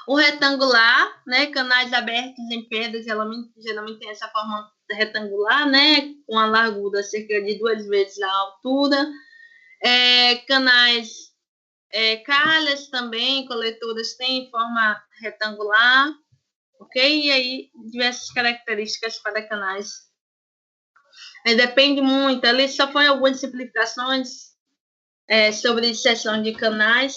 S1: O retangular, né, canais abertos em pedra, geralmente tem essa forma retangular, né, com a largura cerca de 2 vezes a altura. Canais calhas também, coletoras têm forma retangular, ok? E aí, diversas características para canais. Depende muito, ali só foi algumas simplificações sobre seção de canais.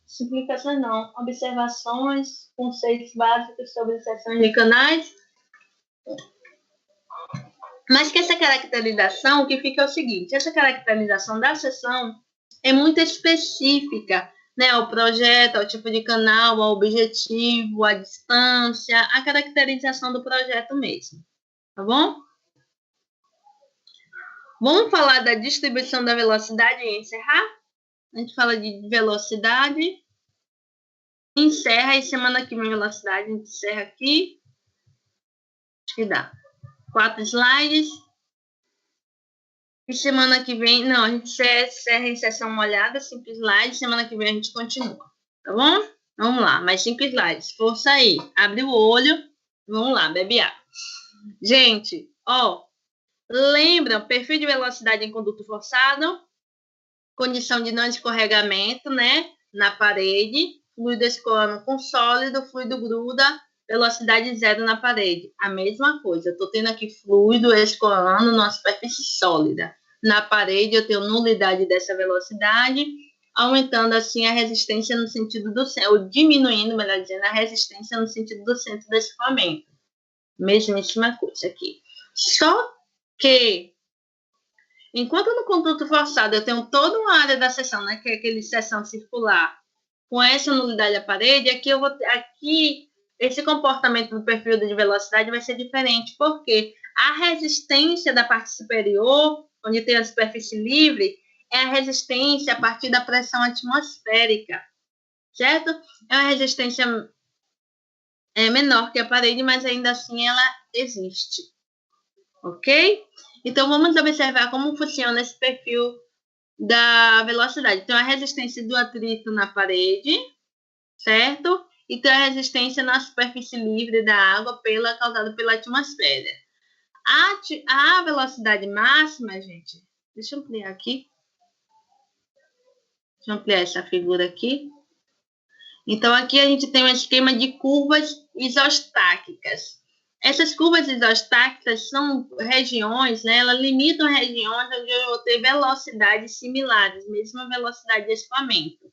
S1: Simplificações não, observações, conceitos básicos sobre seções de canais. Mas que essa caracterização, o que fica é o seguinte, essa caracterização da seção é muito específica, né, ao projeto, ao tipo de canal, ao objetivo, à distância, a caracterização do projeto mesmo, tá bom? Vamos falar da distribuição da velocidade e encerrar? A gente fala de velocidade, encerra, e semana que vem velocidade, a gente encerra aqui. Acho que dá 4 slides. E semana que vem, não, a gente encerra em sessão molhada, 5 slides. Semana que vem a gente continua, tá bom? Vamos lá, mais 5 slides. Força aí, abre o olho. Vamos lá, bebe água. Gente, ó, lembra, perfil de velocidade em conduto forçado, condição de não escorregamento, né, na parede, fluido escoando com sólido, fluido gruda, velocidade 0 na parede. A mesma coisa, eu estou tendo aqui fluido escoando numa superfície sólida. Na parede eu tenho nulidade dessa velocidade, aumentando assim a resistência no sentido do centro, ou diminuindo, melhor dizendo, a resistência no sentido do centro do escoamento. Mesmíssima coisa aqui. Só que, enquanto no conduto forçado eu tenho toda uma área da seção, né, que é aquele seção circular, com essa nulidade da parede, aqui esse comportamento do perfil de velocidade vai ser diferente, porque a resistência da parte superior, onde tem a superfície livre, é a resistência a partir da pressão atmosférica, certo? É uma resistência menor que a parede, mas ainda assim ela existe, ok? Então, vamos observar como funciona esse perfil da velocidade. Então, a resistência do atrito na parede, certo? E tem a resistência na superfície livre da água causada pela atmosfera. A velocidade máxima, gente, deixa eu ampliar aqui. Deixa eu ampliar essa figura aqui. Então, aqui a gente tem um esquema de curvas isostáticas. Essas curvas isostáticas são regiões, né? Elas limitam regiões onde eu vou ter velocidades similares, mesma velocidade de escoamento.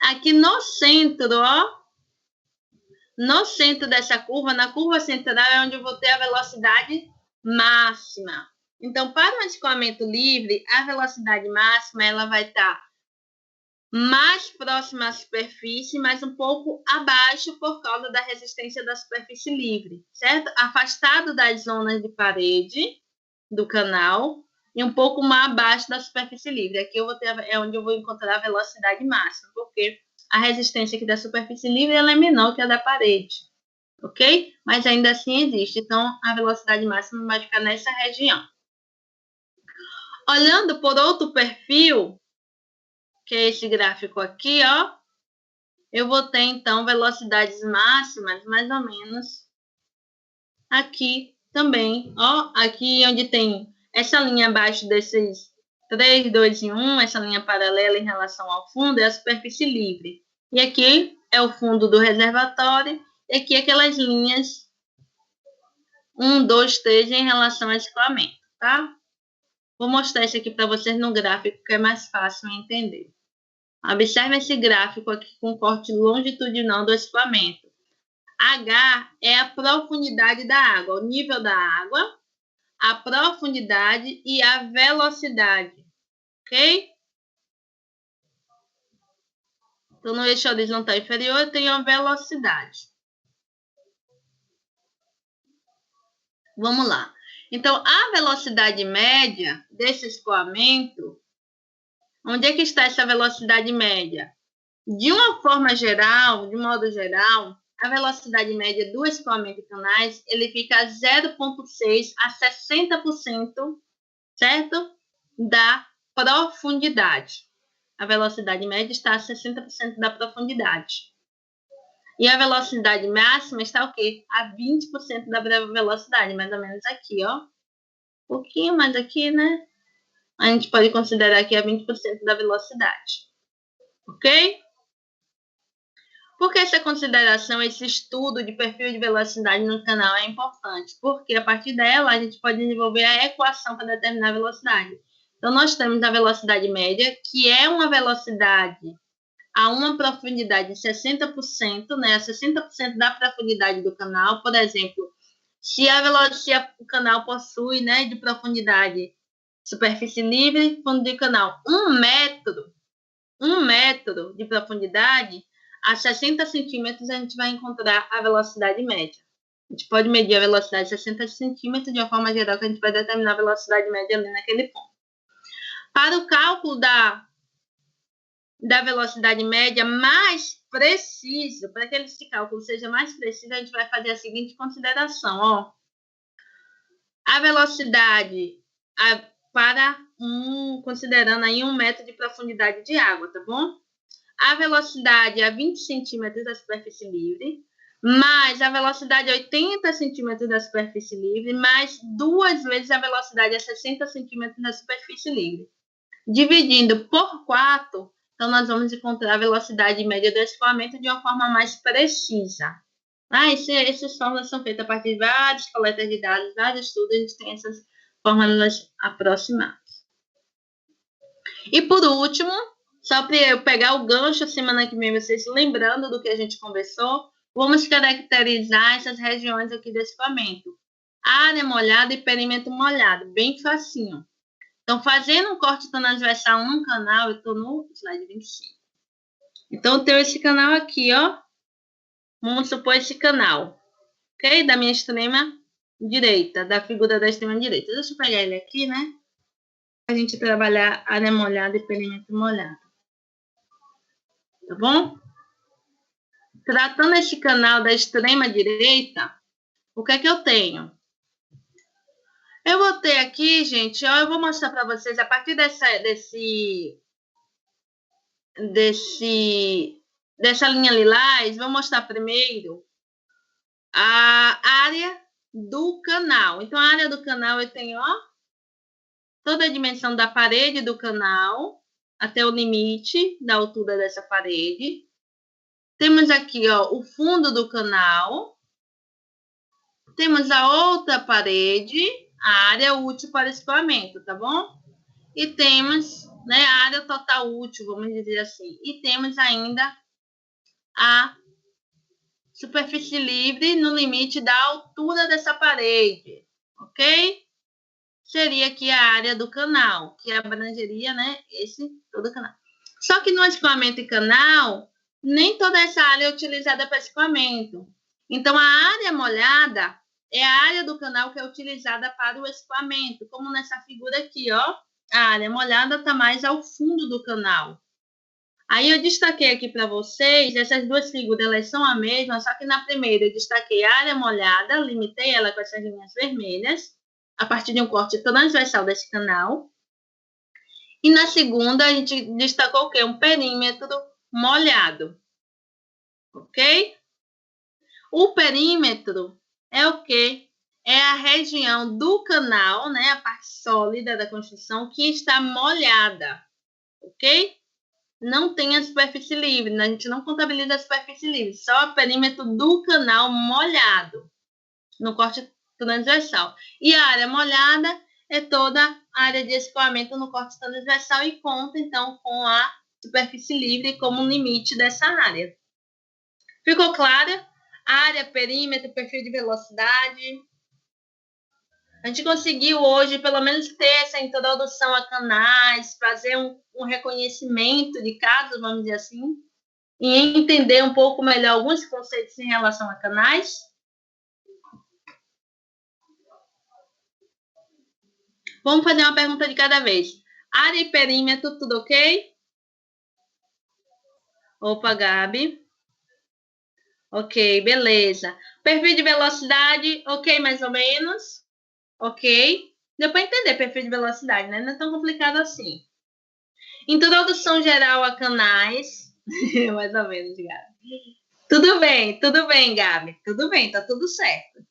S1: Aqui no centro, ó, no centro dessa curva, na curva central, é onde eu vou ter a velocidade máxima. Então, para o escoamento livre, a velocidade máxima ela vai estar mais próxima à superfície, mas um pouco abaixo por causa da resistência da superfície livre, certo? Afastado das zonas de parede do canal e um pouco mais abaixo da superfície livre. Aqui é onde eu vou encontrar a velocidade máxima, porque a resistência aqui da superfície livre ela é menor que a da parede, ok? Mas ainda assim existe. Então, a velocidade máxima vai ficar nessa região. Olhando por outro perfil, que é esse gráfico aqui, ó, eu vou ter, então, velocidades máximas, mais ou menos, aqui também, ó, aqui onde tem essa linha abaixo desses 3, 2 e 1, essa linha paralela em relação ao fundo, é a superfície livre. E aqui é o fundo do reservatório, e aqui aquelas linhas 1, 2, 3 em relação ao escoamento, tá? Vou mostrar isso aqui para vocês no gráfico, que é mais fácil entender. Observe esse gráfico aqui com corte longitudinal do escoamento. H é a profundidade da água, o nível da água, a profundidade e a velocidade, ok? Então, no eixo horizontal inferior, eu tenho a velocidade. Vamos lá. Então, a velocidade média desse escoamento, onde é que está essa velocidade média? De uma forma geral, de modo geral, a velocidade média do escoamento de canais, ele fica a 0,6 a 60%, certo? Da profundidade. A velocidade média está a 60% da profundidade. E a velocidade máxima está o quê? A 20% da velocidade, mais ou menos aqui, ó. Um pouquinho mais aqui, né? A gente pode considerar aqui a 20% da velocidade. Ok? Por que essa consideração, esse estudo de perfil de velocidade no canal é importante? Porque a partir dela a gente pode desenvolver a equação para determinar a velocidade. Então, nós temos a velocidade média, que é uma velocidade a uma profundidade de 60%, né? 60% da profundidade do canal. Por exemplo, se o canal possui, né, de profundidade, superfície livre, fundo de canal, 1 metro de profundidade, a 60 centímetros a gente vai encontrar a velocidade média. A gente pode medir a velocidade de 60 centímetros de uma forma geral, que a gente vai determinar a velocidade média ali naquele ponto. Para o cálculo da velocidade média mais preciso, para que esse cálculo seja mais preciso, a gente vai fazer a seguinte consideração, ó. A velocidade considerando aí 1 metro de profundidade de água, tá bom? A velocidade a 20 centímetros da superfície livre, mais a velocidade a 80 centímetros da superfície livre, mais 2 vezes a velocidade a 60 centímetros da superfície livre. Dividindo por 4, então nós vamos encontrar a velocidade média do escoamento de uma forma mais precisa. Essas fórmulas são feitas a partir de várias coletas de dados, vários estudos, a gente tem essas fórmulas aproximadas. E por último, só para eu pegar o gancho semana que vem, vocês lembrando do que a gente conversou, vamos caracterizar essas regiões aqui do escoamento. Área molhada e perímetro molhado, bem facinho. Então, fazendo um corte transversal num canal, eu estou no slide 25. Então, eu tenho esse canal aqui, ó. Vamos supor esse canal, ok? Da minha extrema direita, da figura da extrema direita. Deixa eu pegar ele aqui, né? A gente trabalhar área molhada e perímetro molhado. Tá bom? Tratando esse canal da extrema direita, o que é que eu tenho? Eu vou ter aqui, gente, ó, eu vou mostrar para vocês a partir dessa linha lilás, vou mostrar primeiro a área do canal. Então, a área do canal eu tenho, ó, toda a dimensão da parede do canal até o limite da altura dessa parede. Temos aqui, ó, o fundo do canal. Temos a outra parede, a área útil para escoamento, tá bom? E temos, né, a área total útil, vamos dizer assim. E temos ainda a superfície livre no limite da altura dessa parede, ok? Seria aqui a área do canal, que abrangeria, né, todo o canal. Só que no escoamento e canal, nem toda essa área é utilizada para escoamento. Então, a área molhada é a área do canal que é utilizada para o escoamento, como nessa figura aqui, ó. A área molhada está mais ao fundo do canal. Aí eu destaquei aqui para vocês, essas duas figuras, elas são a mesma, só que na primeira eu destaquei a área molhada, limitei ela com essas linhas vermelhas, a partir de um corte transversal desse canal. E na segunda a gente destacou o quê? Um perímetro molhado, ok? O perímetro é o quê? É a região do canal, né, a parte sólida da construção que está molhada, ok? Não tem a superfície livre, né? A gente não contabiliza a superfície livre, só o perímetro do canal molhado, no corte transversal. E a área molhada é toda a área de escoamento no corte transversal e conta, então, com a superfície livre como limite dessa área. Ficou clara? Área, perímetro, perfil de velocidade. A gente conseguiu hoje, pelo menos, ter essa introdução a canais, fazer um reconhecimento de casos, vamos dizer assim, e entender um pouco melhor alguns conceitos em relação a canais. Vamos fazer uma pergunta de cada vez. Área e perímetro, tudo ok? Opa, Gabi. Ok, beleza. Perfil de velocidade, ok, mais ou menos. Ok? Deu para entender perfil de velocidade, né? Não é tão complicado assim. Introdução geral a canais. Mais ou menos, Gabi. Tudo bem, Gabi. Tudo bem, tá tudo certo.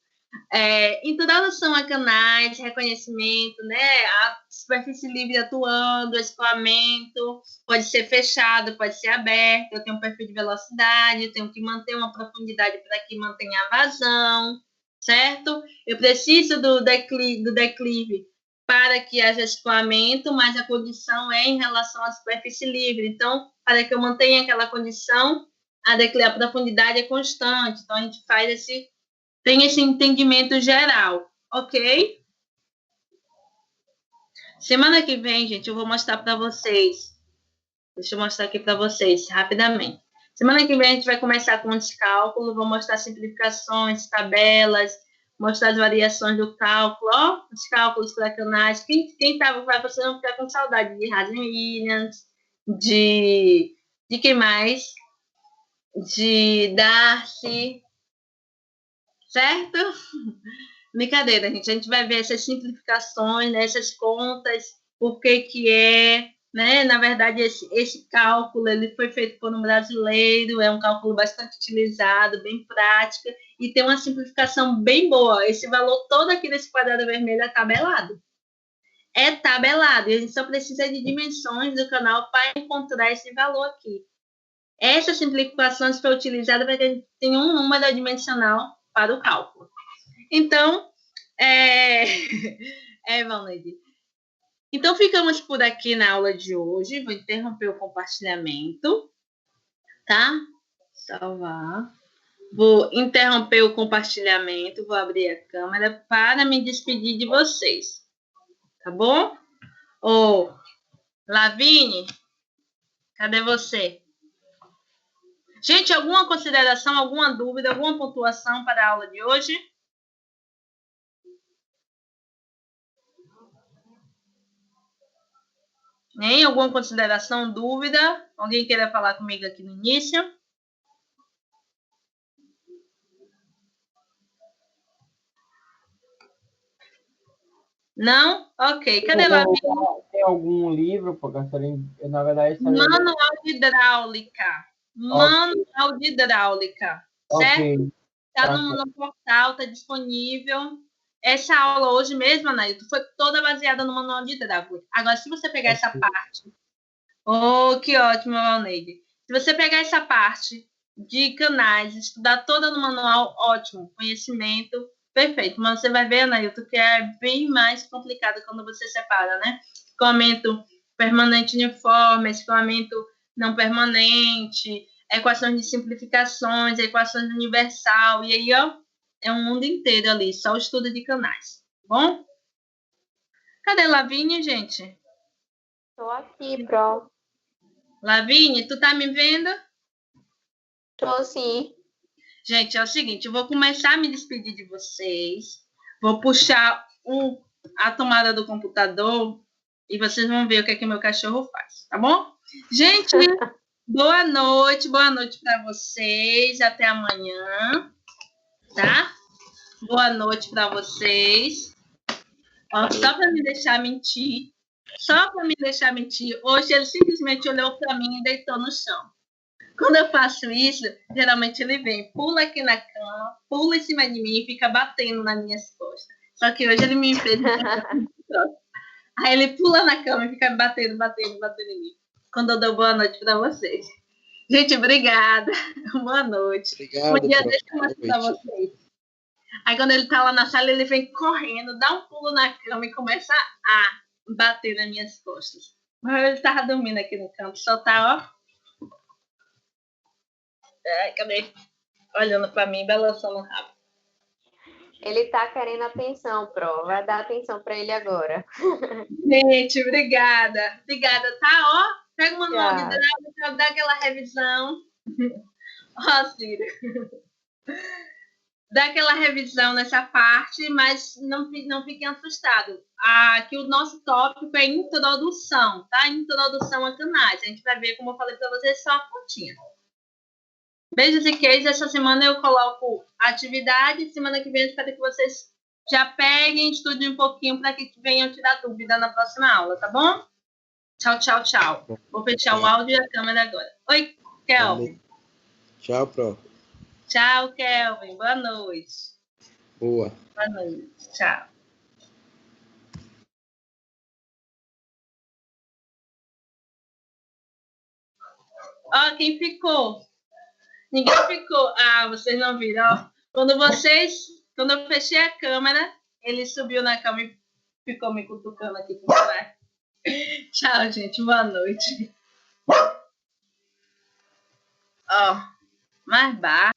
S1: Introdução a canais, reconhecimento, né? A superfície livre atuando, escoamento, pode ser fechado, pode ser aberto. Eu tenho um perfil de velocidade, eu tenho que manter uma profundidade para que mantenha a vazão, certo? Eu preciso do declive para que haja escoamento, mas a condição é em relação à superfície livre. Então, para que eu mantenha aquela condição, a profundidade é constante. Então, a gente tem esse entendimento geral, ok? Semana que vem, gente, eu vou mostrar para vocês. Deixa eu mostrar aqui para vocês, rapidamente. Semana que vem a gente vai começar com os cálculos, vou mostrar simplificações, tabelas, mostrar as variações do cálculo, ó, os cálculos para canais. Quem vai você não ficar com saudade de Hazen Williams, de quem mais? De Darcy, certo? Brincadeira, gente. A gente vai ver essas simplificações, né, essas contas, por que é, né? Na verdade, esse cálculo ele foi feito por um brasileiro, é um cálculo bastante utilizado, bem prático, e tem uma simplificação bem boa. Esse valor todo aqui desse quadrado vermelho é tabelado. É tabelado, e a gente só precisa de dimensões do canal para encontrar esse valor aqui. Essas simplificações foram utilizadas para que a gente tenha um número dimensional para o cálculo. Então, Valneide. Então, ficamos por aqui na aula de hoje. Vou interromper o compartilhamento, tá? Salvar. Vou interromper o compartilhamento, vou abrir a câmera para me despedir de vocês. Tá bom? Ô, Lavínia, cadê você? Gente, alguma consideração, alguma dúvida, alguma pontuação para a aula de hoje? Nem alguma consideração, dúvida? Alguém queira falar comigo aqui no início? Não? Ok. Cadê lá?
S2: Tem algum livro, professor? Na verdade,
S1: Manual de hidráulica. Manual de hidráulica. Certo? Está no portal, está disponível. Essa aula hoje mesmo, Anailton, foi toda baseada no manual de hidráulica. Agora, se você pegar essa parte... Oh, que ótimo, Valneide. Se você pegar essa parte de canais, estudar toda no manual, ótimo. Conhecimento, perfeito. Mas você vai ver, Anailton, que é bem mais complicado quando você separa, né? Escoamento permanente uniforme, escoamento não permanente, equações de simplificações, equações universal, e aí, ó, é um mundo inteiro ali, só o estudo de canais, tá bom? Cadê Lavínia, gente?
S3: Tô aqui, Pro.
S1: Lavínia, tu tá me vendo?
S3: Tô sim.
S1: Gente, é o seguinte, eu vou começar a me despedir de vocês, vou puxar a tomada do computador e vocês vão ver o que é que meu cachorro faz, tá bom? Gente, boa noite para vocês, até amanhã, tá? Boa noite para vocês. Ó, só para me deixar mentir, hoje ele simplesmente olhou para mim e deitou no chão. Quando eu faço isso, geralmente ele vem, pula aqui na cama, pula em cima de mim e fica batendo nas minhas costas. Só que hoje ele me fez aí ele pula na cama e fica batendo em mim. Quando eu dou boa noite para vocês. Gente, obrigada. Boa noite.
S4: Obrigado,
S1: um dia deixa eu mostrar para vocês. Aí quando ele tá lá na sala, ele vem correndo, dá um pulo na cama e começa a bater nas minhas costas. Mas ele tava dormindo aqui no canto, só tá, ó. Ai, cadê? Olhando pra mim, balançando o rabo.
S3: Ele tá querendo atenção, Pro. Vai dar atenção pra ele agora.
S1: Gente, obrigada. Obrigada, tá? Ó, pega o manual de
S3: Tchau.
S1: hidráulica, dá aquela revisão. Ó, Cira. Dá aquela revisão nessa parte, mas não fiquem assustados. Aqui o nosso tópico é introdução, tá? Introdução a canais. A gente vai ver, como eu falei para vocês, só a pontinha. Beijos e queijos. Essa semana eu coloco atividade. Semana que vem eu espero que vocês já peguem, estudem um pouquinho para que venham tirar dúvida na próxima aula, tá bom? Tchau, tchau, tchau. Vou fechar o áudio e a câmera agora. Oi, Kelvin.
S4: Tchau, Pro.
S1: Tchau, Kelvin. Boa noite.
S4: Boa.
S1: Boa noite. Tchau. Ó, quem ficou? Ninguém ficou. Ah, vocês não viram. Ó, quando eu fechei a câmera, ele subiu na cama e ficou me cutucando aqui por trás. Tchau, gente. Boa noite. Ó, mais baixo.